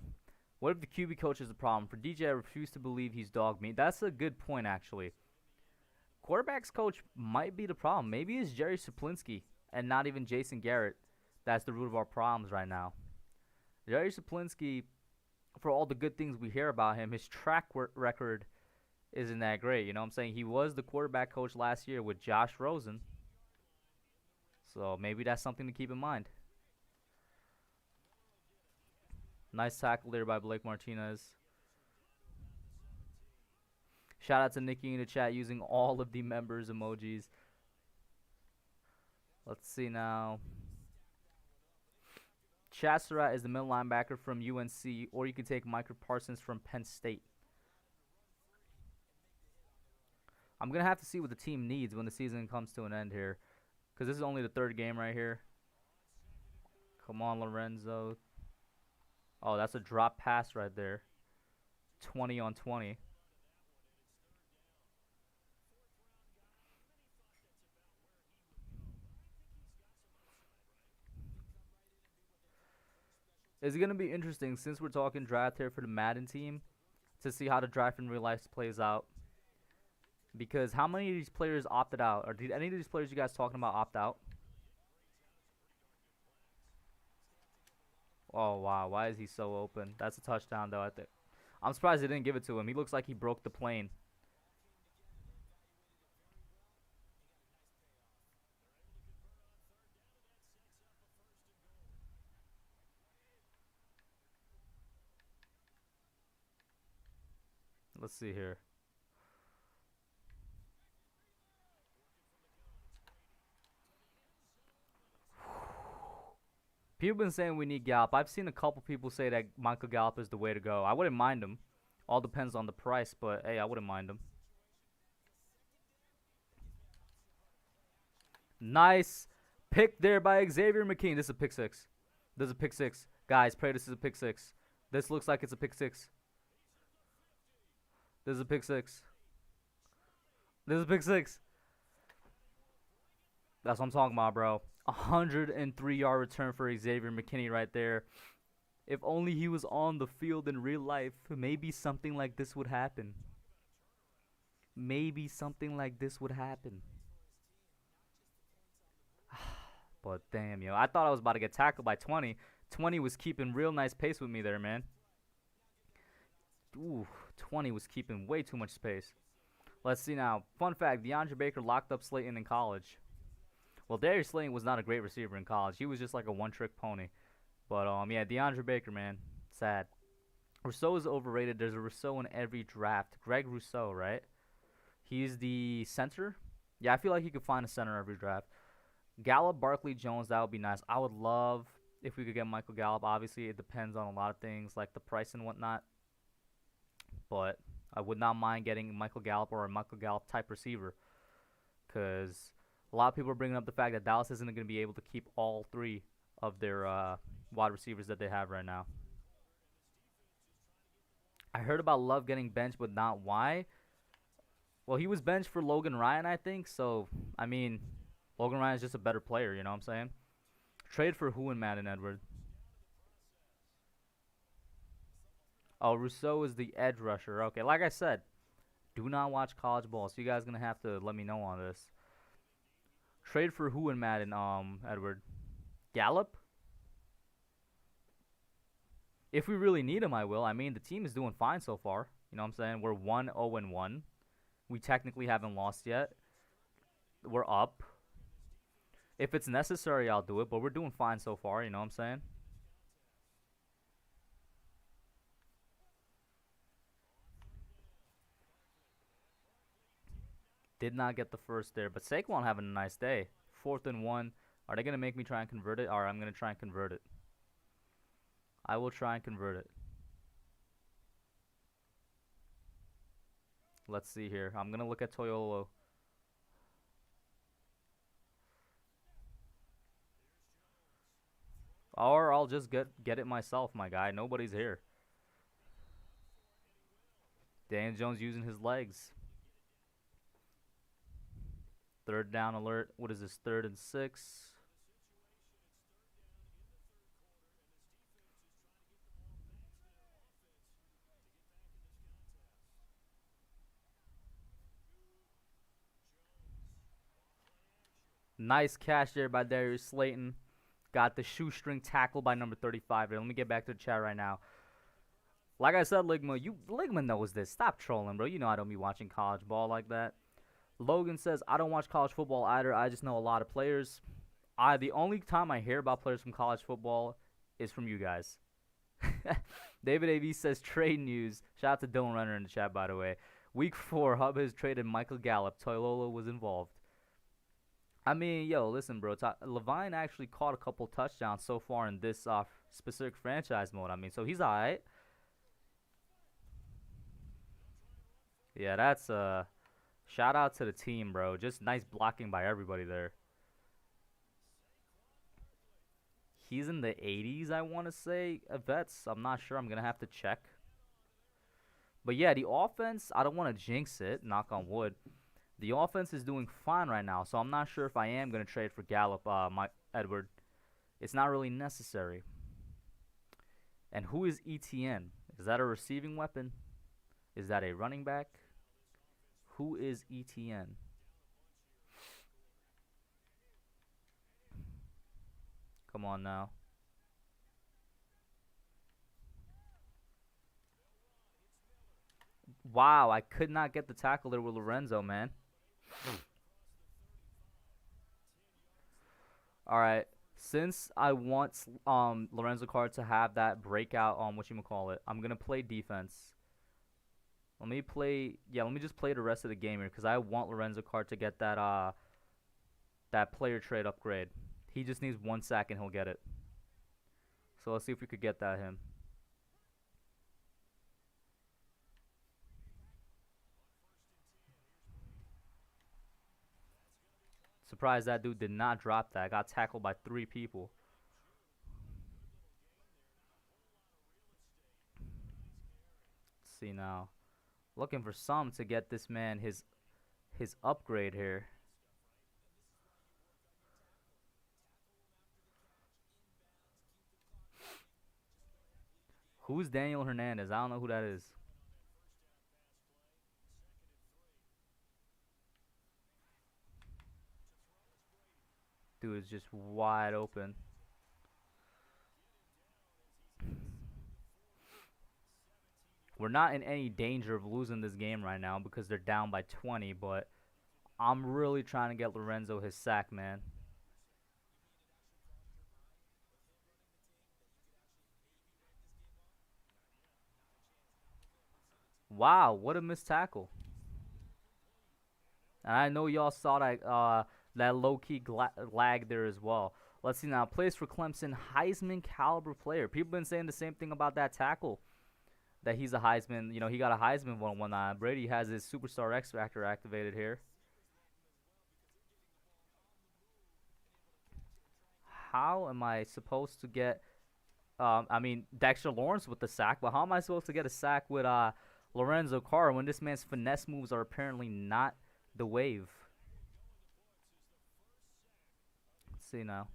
A: What if the QB coach is the problem? For DJ, I refuse to believe he's dog meat. That's a good point, actually. Quarterback's coach might be the problem. Maybe it's Jerry Saplinski and not even Jason Garrett. That's the root of our problems right now. Jerry Saplinski, for all the good things we hear about him, his track record isn't that great. You know what I'm saying? He was the quarterback coach last year with Josh Rosen. So maybe that's something to keep in mind. Nice tackle there by Blake Martinez. Shout out to Nikki in the chat using all of the members emojis. Let's see now. Chasserat is the middle linebacker from UNC, or you can take Micah Parsons from Penn State. I'm going to have to see what the team needs when the season comes to an end here, because this is only the 3rd game right here. Come on, Lorenzo. Oh, that's a drop pass right there. 20 on 20. It's going to be interesting, since we're talking draft here for the Madden team, to see how the draft in real life plays out. Because how many of these players opted out? Or did any of these players you guys talking about opt out? Oh, wow. Why is he so open? That's a touchdown, though, I think. I'm surprised they didn't give it to him. He looks like he broke the plane. Let's see here. People been saying we need Gallup. I've seen a couple people say that Michael Gallup is the way to go. I wouldn't mind him. All depends on the price, but hey, I wouldn't mind him. Nice pick there by Xavier McKean. This is a pick six. This is a pick six. Guys, pray this is a pick six. This looks like it's a pick six. This is a pick six. This is a pick six. That's what I'm talking about, bro. 103-yard return for Xavier McKinney right there. If only he was on the field in real life, maybe something like this would happen. Maybe something like this would happen. But damn, yo. I thought I was about to get tackled by 20. 20 was keeping real nice pace with me there, man. Ooh, 20 was keeping way too much space. Let's see now. Fun fact, DeAndre Baker locked up Slayton in college. Well, Darius Slayton was not a great receiver in college. He was just like a one-trick pony. But, yeah, DeAndre Baker, man. Sad. Rousseau is overrated. There's a Rousseau in every draft. Greg Rousseau, right? He's the center. Yeah, I feel like he could find a center every draft. Gallup, Barkley, Jones, that would be nice. I would love if we could get Michael Gallup. Obviously, it depends on a lot of things like the price and whatnot. But I would not mind getting Michael Gallup or a Michael Gallup type receiver. Because a lot of people are bringing up the fact that Dallas isn't going to be able to keep all 3 of their wide receivers that they have right now. I heard about Love getting benched, but not why. Well, he was benched for Logan Ryan, I think. So, I mean, Logan Ryan is just a better player, you know what I'm saying? Trade for who in Madden, Edward? Oh, Rousseau is the edge rusher. Okay, like I said, do not watch college ball. So you guys going to have to let me know on this. Trade for who in Madden, Edward? Gallup? If we really need him, I will. I mean, the team is doing fine so far. You know what I'm saying? We're 1-0-1. We technically haven't lost yet. We're up. If it's necessary, I'll do it. But we're doing fine so far. You know what I'm saying? Did not get the first there. But Saquon having a nice day. 4th and 1. Are they going to make me try and convert it? Alright, I'm going to try and convert it. I will try and convert it. Let's see here. I'm going to look at Toyolo. Or I'll just get it myself, my guy. Nobody's here. Daniel Jones using his legs. 3rd down alert. What is this? 3rd and 6. Nice catch there by Darius Slayton. Got the shoestring tackle by number 35 there. Let me get back to the chat right now. Like I said, Ligma knows this. Stop trolling, bro. You know I don't be watching college ball like that. Logan says, I don't watch college football either. I just know a lot of players. The only time I hear about players from college football is from you guys. David AV says, trade news. Shout out to Dylan Renner in the chat, by the way. Week 4, Hub has traded Michael Gallup. Toilolo was involved. I mean, yo, listen, bro. Levine actually caught a couple touchdowns so far in this specific franchise mode. I mean, so he's all right. Yeah, that's shout out to the team, bro. Just nice blocking by everybody there. He's in the 80s, I want to say. Vets, I'm not sure. I'm going to have to check. But yeah, the offense, I don't want to jinx it, knock on wood. The offense is doing fine right now, so I'm not sure if I am going to trade for Gallup, Edward. It's not really necessary. And who is ETN? Is that a receiving weapon? Is that a running back? Who is ETN? Come on now. Wow, I could not get the tackle there with Lorenzo, man. Alright, since I want Lorenzo Carr to have that breakout on whatchamacallit, I'm going to play defense. Let me just play the rest of the game here because I want Lorenzo Carr to get that that player trade upgrade. He just needs 1 sack and he'll get it. So let's see if we could get that him. Surprised that dude did not drop that. Got tackled by 3 people. Let's see now. Looking for some to get this man his upgrade here. Who's Daniel Hernandez? I don't know who that is. Dude is just wide open. We're not in any danger of losing this game right now because they're down by 20, but I'm really trying to get Lorenzo his sack, man. Wow, what a missed tackle. And I know y'all saw that low-key lag there as well. Let's see now. Plays for Clemson, Heisman caliber player. People been saying the same thing about that tackle. That he's a Heisman. You know, he got a Heisman one. Brady has his Superstar X Factor activated here. How am I supposed to get... I mean, Dexter Lawrence with the sack, but how am I supposed to get a sack with Lorenzo Carr when this man's finesse moves are apparently not the wave? Let's see now.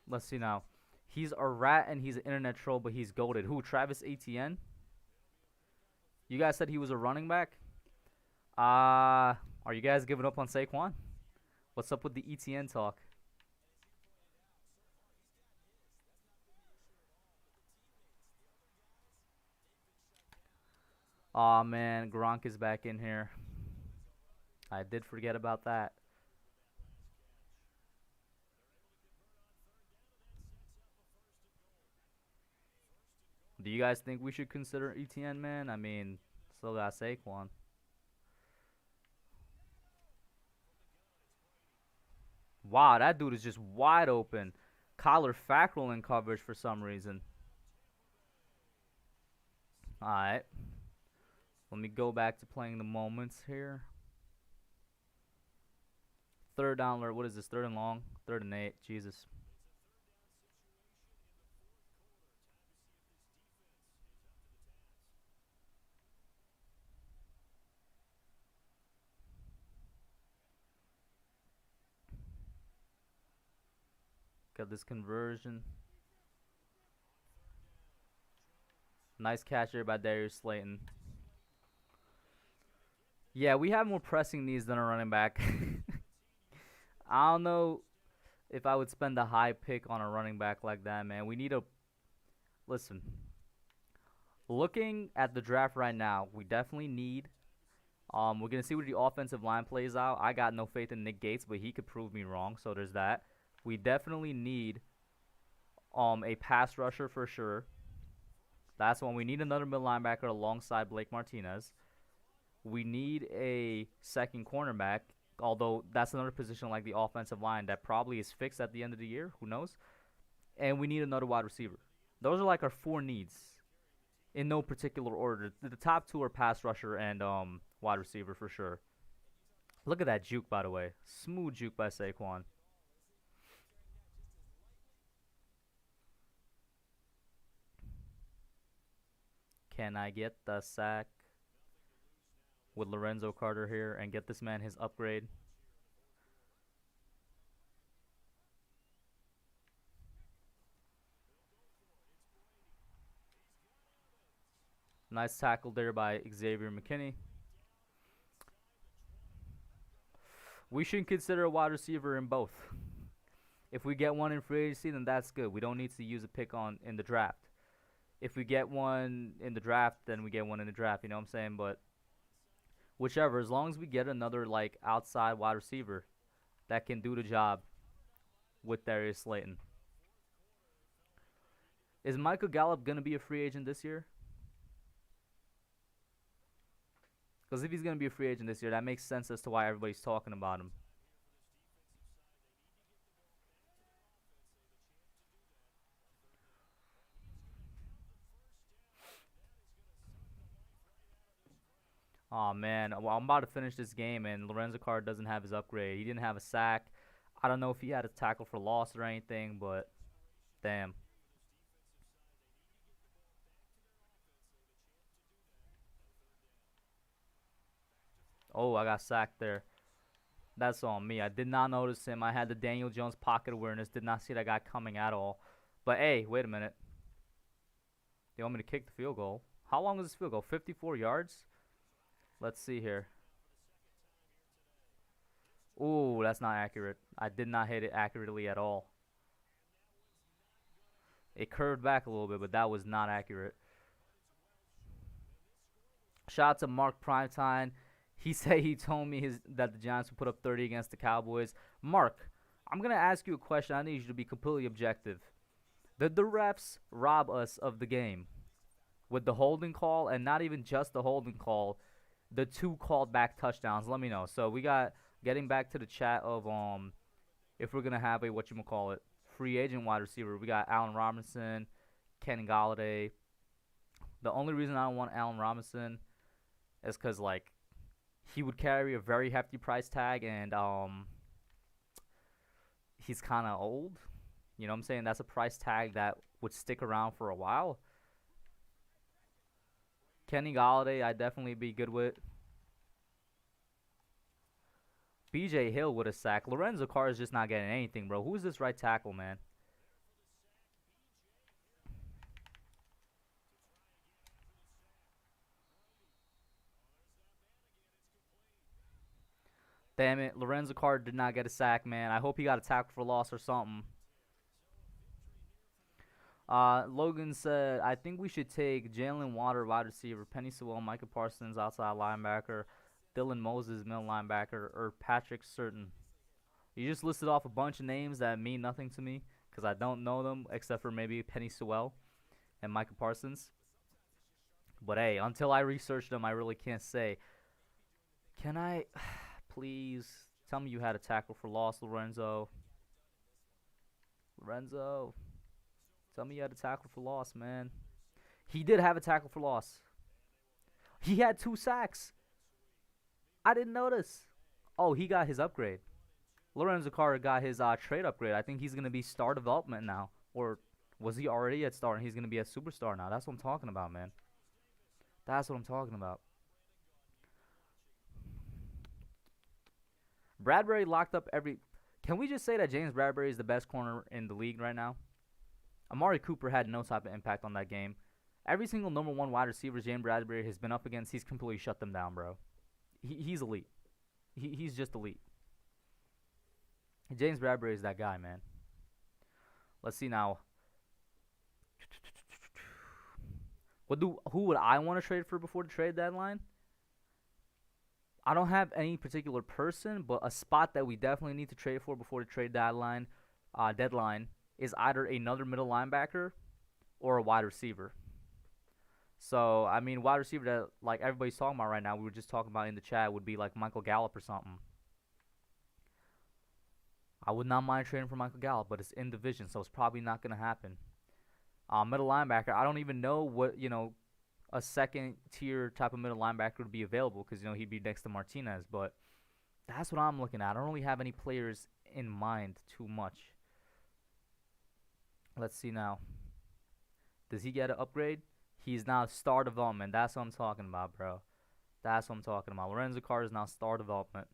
A: Let's see now. He's a rat and he's an internet troll, but he's goated. Who? Travis Etienne? You guys said he was a running back? Are you guys giving up on Saquon? What's up with the Etienne talk? Aw, man. Gronk is back in here. I did forget about that. Do you guys think we should consider ETN, man? I mean, still got Saquon. Wow, that dude is just wide open. Kyler Fackrell in coverage for some reason. Alright. Let me go back to playing the moments here. Third down alert. What is this? Third and long? Third and 8. Jesus. Got this conversion. Nice catch here by Darius Slayton. Yeah, we have more pressing needs than a running back. I don't know if I would spend a high pick on a running back like that, man. We need a... Listen. Looking at the draft right now, we definitely need... we're going to see what the offensive line plays out. I got no faith in Nick Gates, but he could prove me wrong, so there's that. We definitely need a pass rusher for sure. That's one. We need another middle linebacker alongside Blake Martinez. We need a second cornerback, although that's another position like the offensive line that probably is fixed at the end of the year. Who knows? And we need another wide receiver. Those are like our 4 needs in no particular order. The top 2 are pass rusher and wide receiver for sure. Look at that juke, by the way. Smooth juke by Saquon. Can I get the sack with Lorenzo Carter here and get this man his upgrade? Nice tackle there by Xavier McKinney. We should consider a wide receiver in both. If we get one in free agency, then that's good. We don't need to use a pick in the draft. If we get one in the draft, then we get one in the draft. You know what I'm saying? But whichever, as long as we get another like outside wide receiver that can do the job with Darius Slayton. Is Michael Gallup going to be a free agent this year? Because if he's going to be a free agent this year, that makes sense as to why everybody's talking about him. Oh, man. Well, I'm about to finish this game, and Lorenzo Carr doesn't have his upgrade. He didn't have a sack. I don't know if he had a tackle for loss or anything, but damn. Oh, I got sacked there. That's on me. I did not notice him. I had the Daniel Jones pocket awareness. Did not see that guy coming at all. But, hey, wait a minute. They want me to kick the field goal. How long is this field goal? 54 yards? Let's see here. Ooh, that's not accurate. I did not hit it accurately at all. It curved back a little bit, but that was not accurate. Shout out to Mark Primetime. He said he told me that the Giants would put up 30 against the Cowboys. Mark, I'm going to ask you a question. I need you to be completely objective. Did the refs rob us of the game with the holding call, and not even just the holding call, the 2 called back touchdowns? Let me know. So we got, getting back to the chat of if we're going to have a whatchamacallit, free agent wide receiver, we got Allen Robinson, Kenny Golladay. The only reason I don't want Allen Robinson is because, like, he would carry a very hefty price tag, and he's kind of old. You know what I'm saying? That's a price tag that would stick around for a while. Kenny Golladay, I'd definitely be good with. BJ Hill with a sack. Lorenzo Carr is just not getting anything, bro. Who's this right tackle, man? Damn it. Lorenzo Carr did not get a sack, man. I hope he got a tackle for loss or something. Logan said, I think we should take Jalen Water, wide receiver, Penny Sewell, Micah Parsons, outside linebacker, Dylan Moses, middle linebacker, or Patrick Surtain. You just listed off a bunch of names that mean nothing to me because I don't know them except for maybe Penny Sewell. and Micah Parsons. But hey, until I research them, I really can't say. Can I please tell me you had a tackle for loss, Lorenzo? Lorenzo, tell me you had a tackle for loss, man. He did have a tackle for loss. He had 2 sacks. I didn't notice. Oh, he got his upgrade. Lorenzo Carter got his trade upgrade. I think he's going to be star development now. Or was he already at star and he's going to be a superstar now? That's what I'm talking about, man. That's what I'm talking about. Bradbury locked up every... Can we just say that James Bradbury is the best corner in the league right now? Amari Cooper had no type of impact on that game. Every single number 1 wide receiver James Bradbury has been up against, he's completely shut them down, bro. He's elite. He's just elite. James Bradbury is that guy, man. Let's see now. Who would I want to trade for before the trade deadline? I don't have any particular person, but a spot that we definitely need to trade for before the trade deadline is either another middle linebacker or a wide receiver. So, I mean, wide receiver that like everybody's talking about right now, we were just talking about in the chat, would be like Michael Gallup or something. I would not mind trading for Michael Gallup, but it's in division, so it's probably not going to happen. Middle linebacker, I don't even know what, a second tier type of middle linebacker would be available because, he'd be next to Martinez. But that's what I'm looking at. I don't really have any players in mind too much. Let's see now. Does he get an upgrade? He's now star development. That's what I'm talking about, bro. That's what I'm talking about. Lorenzo Carter is now star development.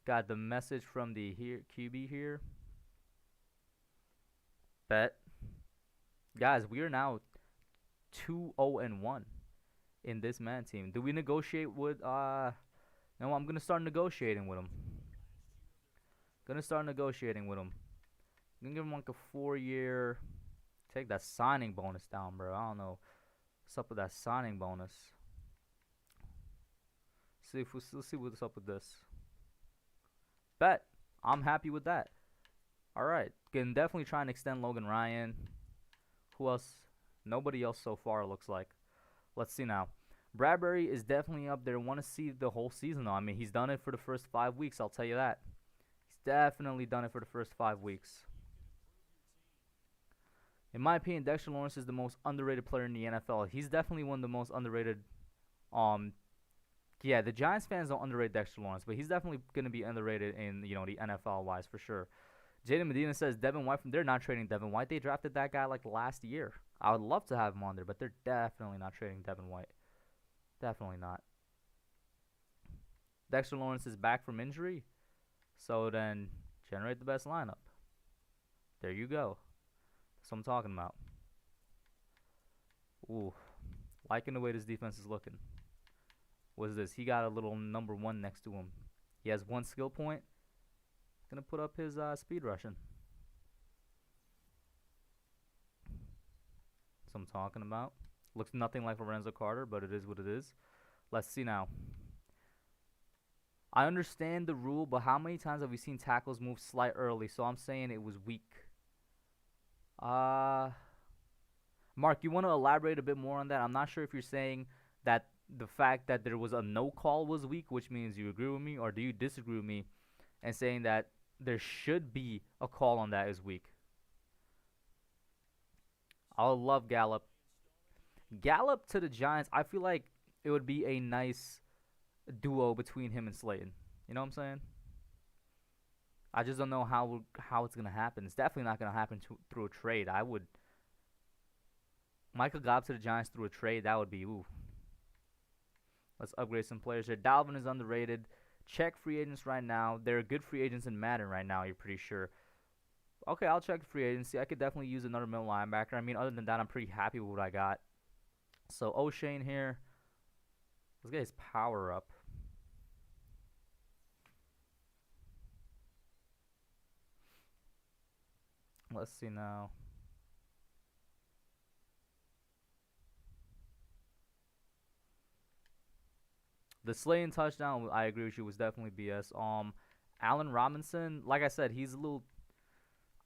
A: Got the message from the QB here. Bet. Guys, we are now 2-0-1 in this man team. Do we negotiate with no, I'm gonna start negotiating with him. I'm gonna give him like a 4-year. Take that signing bonus down, bro. I don't know what's up with that signing bonus. Let's see what's up with this. Bet. I'm happy with that. Alright. Can definitely try and extend Logan Ryan. Who else? Nobody else so far, it looks like. Let's see now. Bradbury is definitely up there. Want to see the whole season, though. I mean, he's done it for the first 5 weeks. I'll tell you that. He's definitely done it for the first 5 weeks. In my opinion, Dexter Lawrence is the most underrated player in the NFL. He's definitely one of the most underrated. Yeah, the Giants fans don't underrate Dexter Lawrence, but he's definitely going to be underrated in, the NFL-wise for sure. Jaden Medina says Devin White. They're not trading Devin White. They drafted that guy like last year. I would love to have him on there, but they're definitely not trading Devin White. Definitely not. Dexter Lawrence is back from injury, so then generate the best lineup. There you go. That's what I'm talking about. Ooh, liking the way this defense is looking. What's this? He got a little number 1 next to him. He has 1 skill point. Gonna put up his speed rushing. That's what I'm talking about. Looks nothing like Lorenzo Carter, but it is what it is. Let's see now. I understand the rule, but how many times have we seen tackles move slight early? So I'm saying it was weak. Mark, you want to elaborate a bit more on that? I'm not sure if you're saying that the fact that there was a no call was weak, which means you agree with me, or do you disagree with me and saying that there should be a call on that is weak? I love Gallup. Gallup to the Giants, I feel like it would be a nice duo between him and Slayton. You know what I'm saying? I just don't know how it's going to happen. It's definitely not going to happen through a trade. Michael Gallup to the Giants through a trade, that would be, ooh. Let's upgrade some players here. Dalvin is underrated. Check free agents right now. There are good free agents in Madden right now, you're pretty sure. Okay, I'll check free agency. I could definitely use another middle linebacker. I mean, other than that, I'm pretty happy with what I got. So, O'Shane here. Let's get his power up. Let's see now. The Slayton touchdown, I agree with you, was definitely BS. Allen Robinson, like I said, he's a little...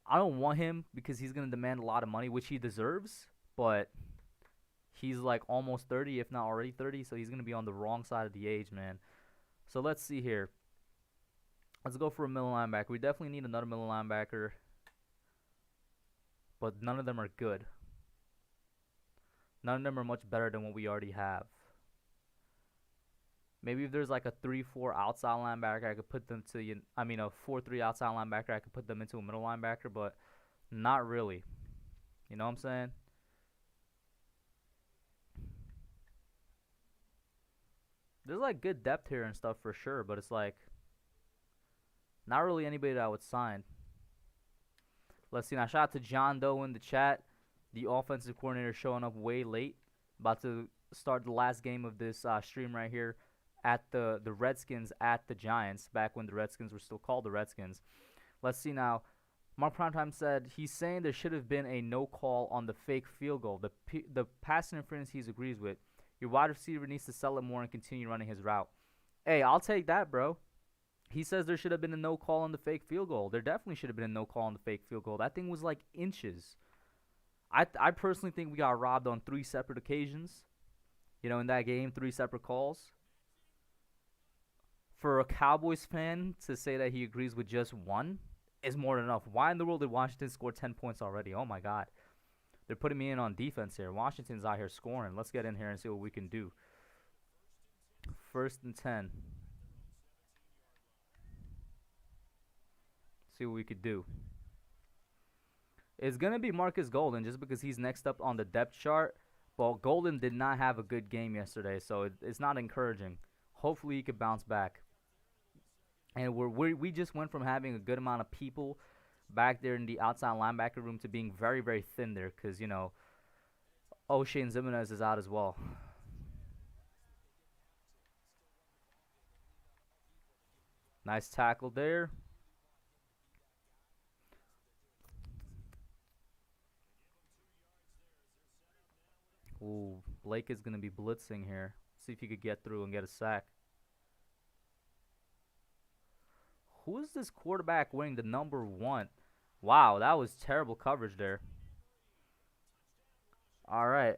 A: I don't want him because he's going to demand a lot of money, which he deserves. but he's like almost 30, if not already 30, so he's going to be on the wrong side of the age, man. So let's see here. Let's go for a middle linebacker. We definitely need another middle linebacker, but none of them are good. None of them are much better than what we already have. Maybe if there's like a 3-4 outside linebacker, I could put them to, a 4-3 outside linebacker, I could put them into a middle linebacker, but not really. You know what I'm saying? There's like good depth here and stuff for sure, but it's like not really anybody that I would sign. Let's see now. Shout out to John Doe in the chat. The offensive coordinator showing up way late. About to start the last game of this stream right here at the Redskins at the Giants, back when the Redskins were still called the Redskins. Let's see now. Mark Primetime said he's saying there should have been a no call on the fake field goal. The pass interference he agrees with. Your wide receiver needs to sell it more and continue running his route. Hey, I'll take that, bro. He says there should have been a no call on the fake field goal. There definitely should have been a no call on the fake field goal. That thing was like inches. I personally think we got robbed on 3 separate occasions. You know, in that game, 3 separate calls. For a Cowboys fan to say that he agrees with just one is more than enough. Why in the world did Washington score 10 points already? Oh, my God. They're putting me in on defense here. Washington's out here scoring. Let's get in here and see what we can do. 1st and 10. See what we could do. It's going to be Marcus Golden just because he's next up on the depth chart. But Golden did not have a good game yesterday, so it's not encouraging. Hopefully he could bounce back. And we just went from having a good amount of people back there in the outside linebacker room to being very, very thin there because, you know, O'Shane Zimenez is out as well. Nice tackle there. Ooh, Blake is going to be blitzing here. See if he could get through and get a sack. Who is this quarterback wearing the number 1? Wow, that was terrible coverage there. All right.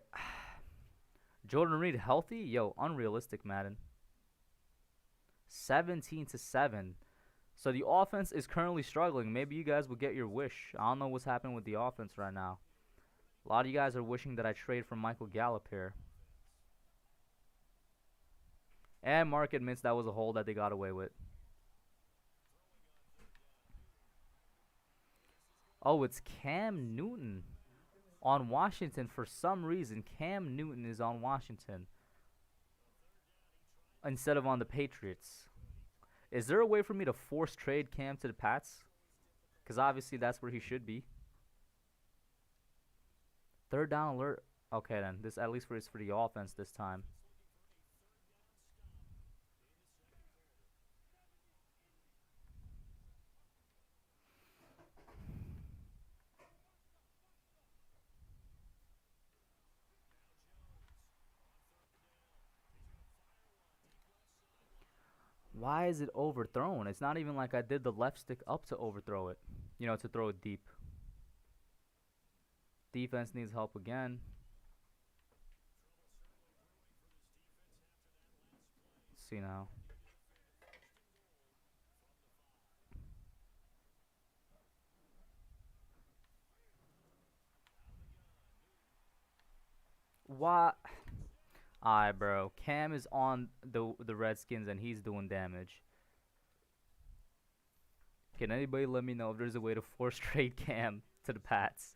A: Jordan Reed healthy? Yo, unrealistic, Madden. 17-7. So the offense is currently struggling. Maybe you guys will get your wish. I don't know what's happening with the offense right now. A lot of you guys are wishing that I trade for Michael Gallup here. And Mark admits that was a hole that they got away with. Oh, it's Cam Newton on Washington. For some reason, Cam Newton is on Washington instead of on the Patriots. Is there a way for me to force trade Cam to the Pats? Because obviously that's where he should be. 3rd down alert. Okay, then. This at least is for the offense this time. Why is it overthrown? It's not even like I did the left stick up to overthrow it. You know, to throw it deep. Defense needs help again. Let's see now. What? Alright, bro. Cam is on the Redskins and he's doing damage. Can anybody let me know if there's a way to force trade Cam to the Pats?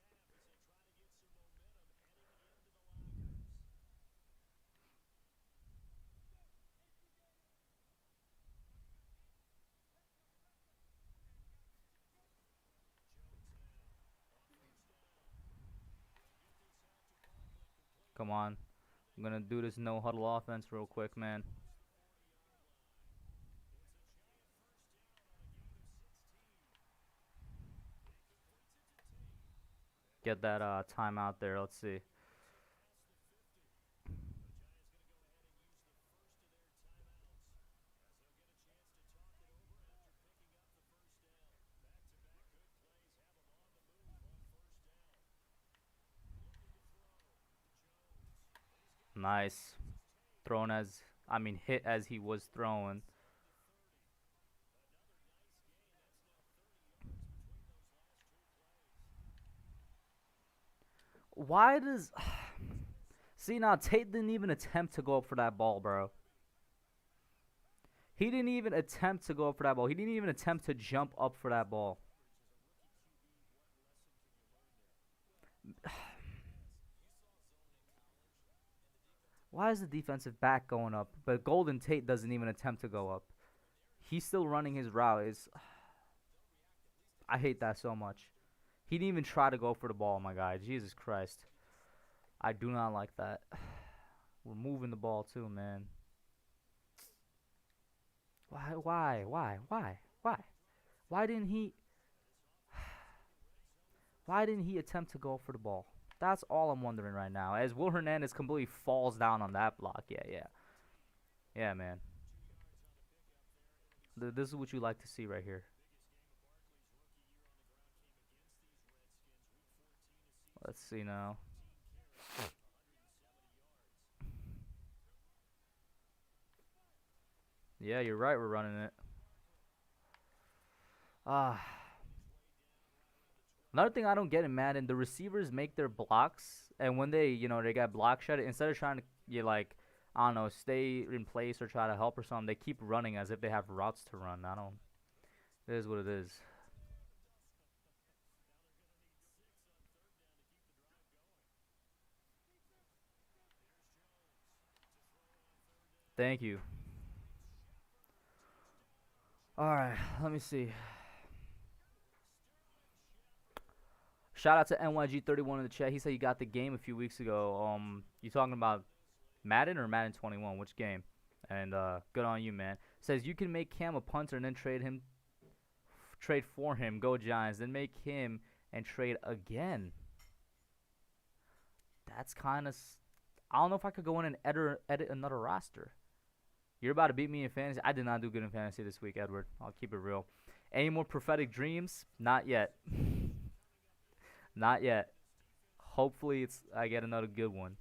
A: Come on. I'm going to do this no-huddle offense real quick, man. Get that timeout there. Let's see. Nice. Thrown as, I mean, hit as he was thrown. Why does... See, now, Tate didn't even attempt to go up for that ball, bro. He didn't even attempt to go up for that ball. He didn't even attempt to jump up for that ball. Why is the defensive back going up? But Golden Tate doesn't even attempt to go up. He's still running his route. I hate that so much. He didn't even try to go for the ball, my guy. Jesus Christ. I do not like that. We're moving the ball too, man. Why? Why didn't he... Why didn't he attempt to go for the ball? That's all I'm wondering right now. As Will Hernandez completely falls down on that block. Yeah, man. This is what you like to see right here. Let's see now. Yeah, you're right. We're running it. Another thing I don't get in Madden, the receivers make their blocks, and when they, they get block shot, instead of trying to, I don't know, stay in place or try to help or something, they keep running as if they have routes to run. It is what it is. Thank you. Alright, let me see. Shout out to NYG31 in the chat. He said he got the game a few weeks ago. You talking about Madden or Madden 21? Which game? And good on you, man. Says you can make Cam a punter and then trade for him. Go Giants. Then make him and trade again. That's kind of... I don't know if I could go in and edit another roster. You're about to beat me in fantasy. I did not do good in fantasy this week, Edward. I'll keep it real. Any more prophetic dreams? Not yet. Not yet. Hopefully I get another good one.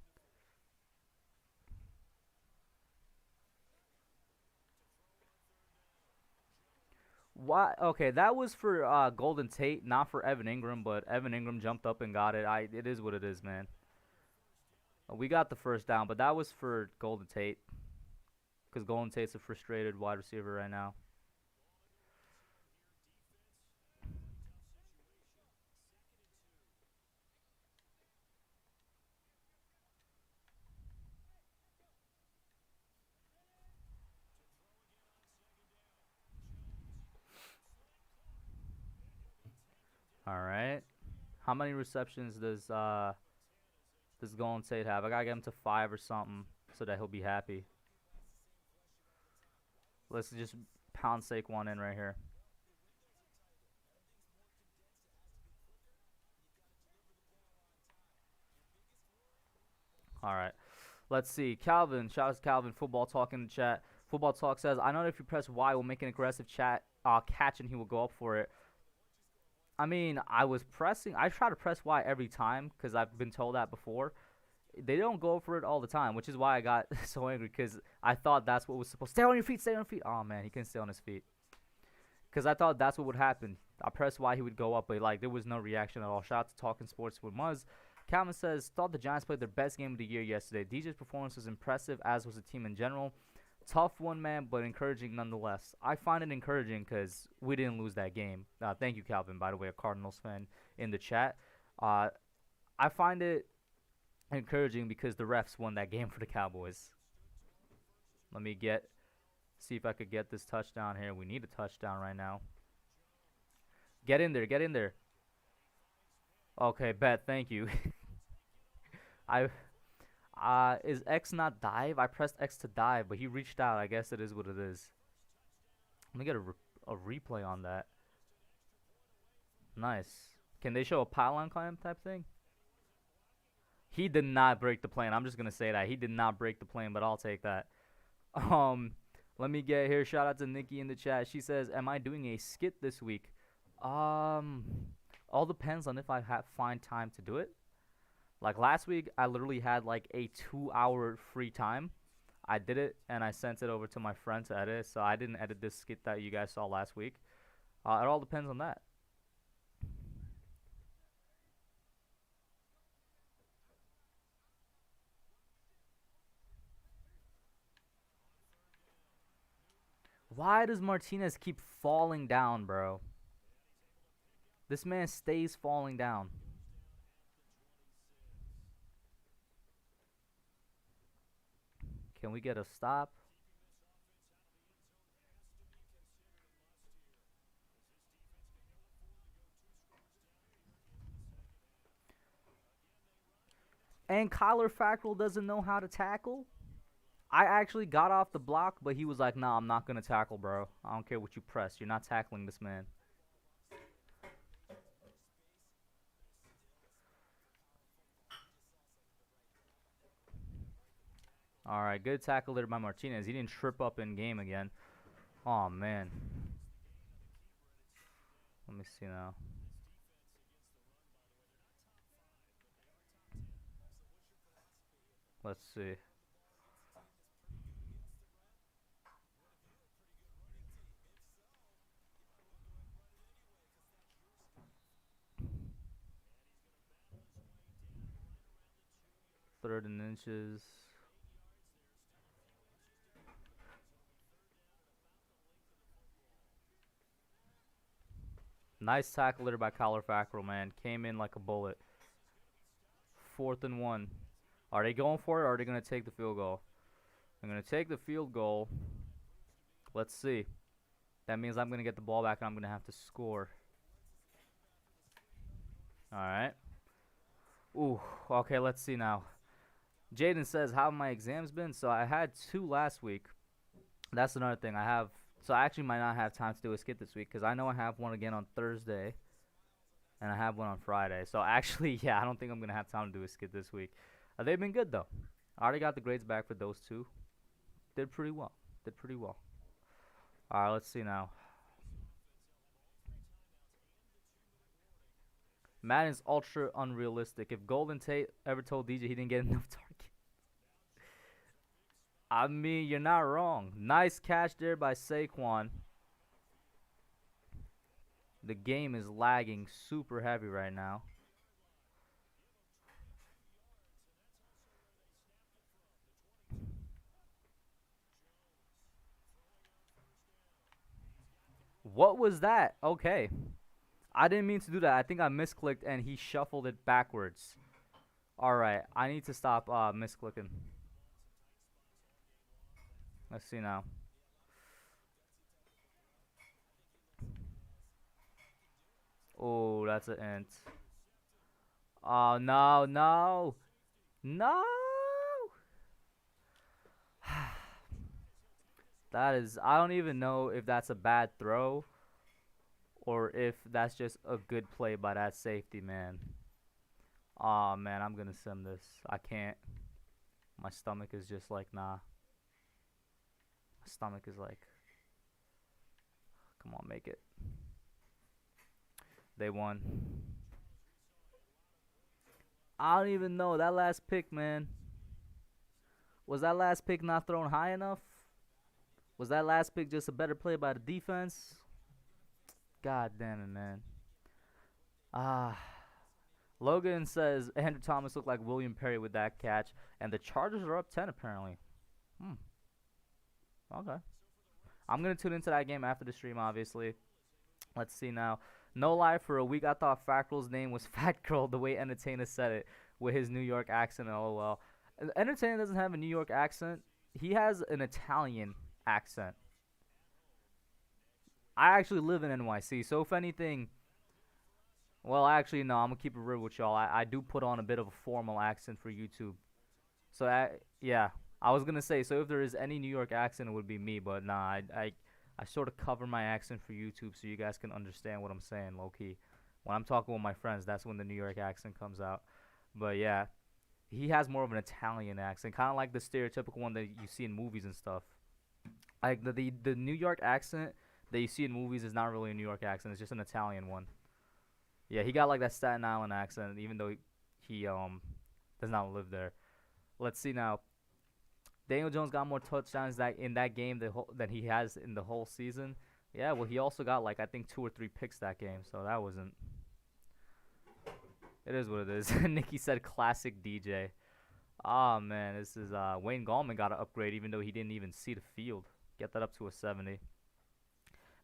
A: Why? Okay, that was for Golden Tate, not for Evan Ingram, but Evan Ingram jumped up and got it. It is what it is, man. We got the first down, but that was for Golden Tate. Because Golden Tate's a frustrated wide receiver right now. All right. How many receptions does Golden Tate have? I gotta get him to 5 or something so that he'll be happy. Let's just pound sake one in right here. All right. Let's see. Calvin, shout out to Calvin. Football Talk in the chat. Football Talk says, I know if you press Y, we'll make an aggressive catch and he will go up for it. I mean, I try to press Y every time because I've been told that before. They don't go for it all the time, which is why I got so angry because I thought that's what was supposed to... Stay on your feet, stay on your feet. Oh, man, he couldn't stay on his feet. Because I thought that's what would happen. I pressed Y, he would go up, but there was no reaction at all. Shout out to Talking Sports with Muzz. Calvin says, thought the Giants played their best game of the year yesterday. DJ's performance was impressive, as was the team in general. Tough one, man, but encouraging nonetheless. I find it encouraging because we didn't lose that game. Thank you, Calvin, by the way, a Cardinals fan in the chat. I find it encouraging because the refs won that game for the Cowboys. Let me see if I could get this touchdown here. We need a touchdown right now. Get in there, get in there. Okay, bet, thank you. Is X not dive? I pressed X to dive, but he reached out. I guess it is what it is. Let me get a replay on that. Nice. Can they show a pylon climb type thing? He did not break the plane. I'm just going to say that. He did not break the plane, but I'll take that. Let me get here. Shout out to Nikki in the chat. She says, am I doing a skit this week? All depends on if I find time to do it. Like last week, I literally had like a 2 hour free time. I did it and I sent it over to my friend to edit. So I didn't edit this skit that you guys saw last week. It all depends on that. Why does Martinez keep falling down, bro? This man stays falling down. Can we get a stop? And Kyler Fackrell doesn't know how to tackle? I actually got off the block, but he was like, nah, I'm not going to tackle, bro. I don't care what you press. You're not tackling this man. All right, good tackle there by Martinez. He didn't trip up in game again. Oh, man. Let me see now. Let's see. Third and inches. Nice tackle there by Kyler Fackrell, man. Came in like a bullet. 4th and 1. Are they going for it or are they going to take the field goal? I'm going to take the field goal. Let's see. That means I'm going to get the ball back and I'm going to have to score. All right. Ooh, okay, let's see now. Jaden says, how have my exams been? So I had 2 last week. That's another thing. So I actually might not have time to do a skit this week because I know I have one again on Thursday. And I have one on Friday. So actually, yeah, I don't think I'm going to have time to do a skit this week. They've been good, though. I already got the grades back for those 2. Did pretty well. All right, let's see now. Madden's ultra unrealistic. If Golden Tate ever told DJ he didn't get enough target. I mean, you're not wrong. Nice catch there by Saquon. The game is lagging super heavy right now. What was that? Okay. I didn't mean to do that. I think I misclicked and he shuffled it backwards. Alright, I need to stop misclicking. Let's see now. Oh, that's an int. Oh, no, no. No! That is, I don't even know if that's a bad throw or if that's just a good play by that safety, man. Oh, man, I'm going to sim this. I can't. My stomach is just like, nah. My stomach is like, come on, make it. They won. I don't even know. That last pick, man. Was that last pick not thrown high enough? Was that last pick just a better play by the defense? God damn it, man. Logan says Andrew Thomas looked like William Perry with that catch. And the Chargers are up 10 apparently. Okay. I'm going to tune into that game after the stream, obviously. Let's see now. No lie, for a week I thought Fackrell's name was Fat Girl the way Entertainer said it with his New York accent, lol. Entertainer doesn't have a New York accent. He has an Italian accent. I actually live in NYC, so if anything, well, actually, no, I'm going to keep it real with y'all. I do put on a bit of a formal accent for YouTube. So, yeah, I was going to say, so if there is any New York accent, it would be me, but nah, I sort of cover my accent for YouTube so you guys can understand what I'm saying, low-key. When I'm talking with my friends, that's when the New York accent comes out. But, yeah, he has more of an Italian accent, kind of like the stereotypical one that you see in movies and stuff. Like, the New York accent that you see in movies is not really a New York accent. It's just an Italian one. Yeah, he got, like, that Staten Island accent, even though he does not live there. Let's see now. Daniel Jones got more touchdowns that in that game than he has in the whole season. Yeah, well, he also got like I think 2 or 3 picks that game, so that wasn't. It is what it is. Nikki said classic DJ. Ah man, this is Wayne Gallman got an upgrade even though he didn't even see the field. Get that up to a 70.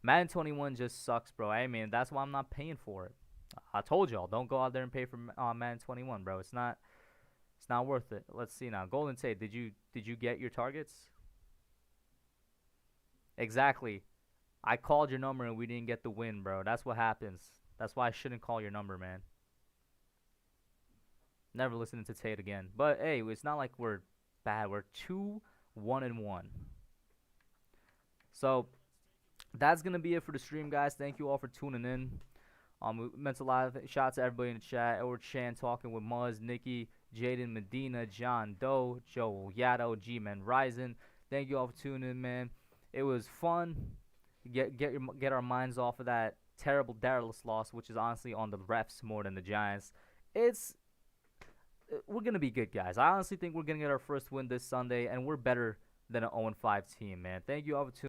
A: Madden 21 just sucks, bro. I mean, that's why I'm not paying for it. I told y'all, don't go out there and pay for Madden 21, bro. It's not worth it. Let's see now. Golden Tate, did you get your targets? Exactly. I called your number and we didn't get the win, bro. That's what happens. That's why I shouldn't call your number, man. Never listening to Tate again. But hey, it's not like we're bad. We're 2-1-1. So that's gonna be it for the stream, guys. Thank you all for tuning in. We meant to live. Shout out to everybody in the chat. Edward Chan talking with Muzz, Nikki, Jaden Medina, John Doe, Joel Yato, G-Man Ryzen. Thank you all for tuning in, man. It was fun. Get our minds off of that terrible Dallas loss, which is honestly on the refs more than the Giants. We're gonna be good, guys. I honestly think we're gonna get our first win this Sunday, and we're better than an 0-5 team, man. Thank you all for tuning in.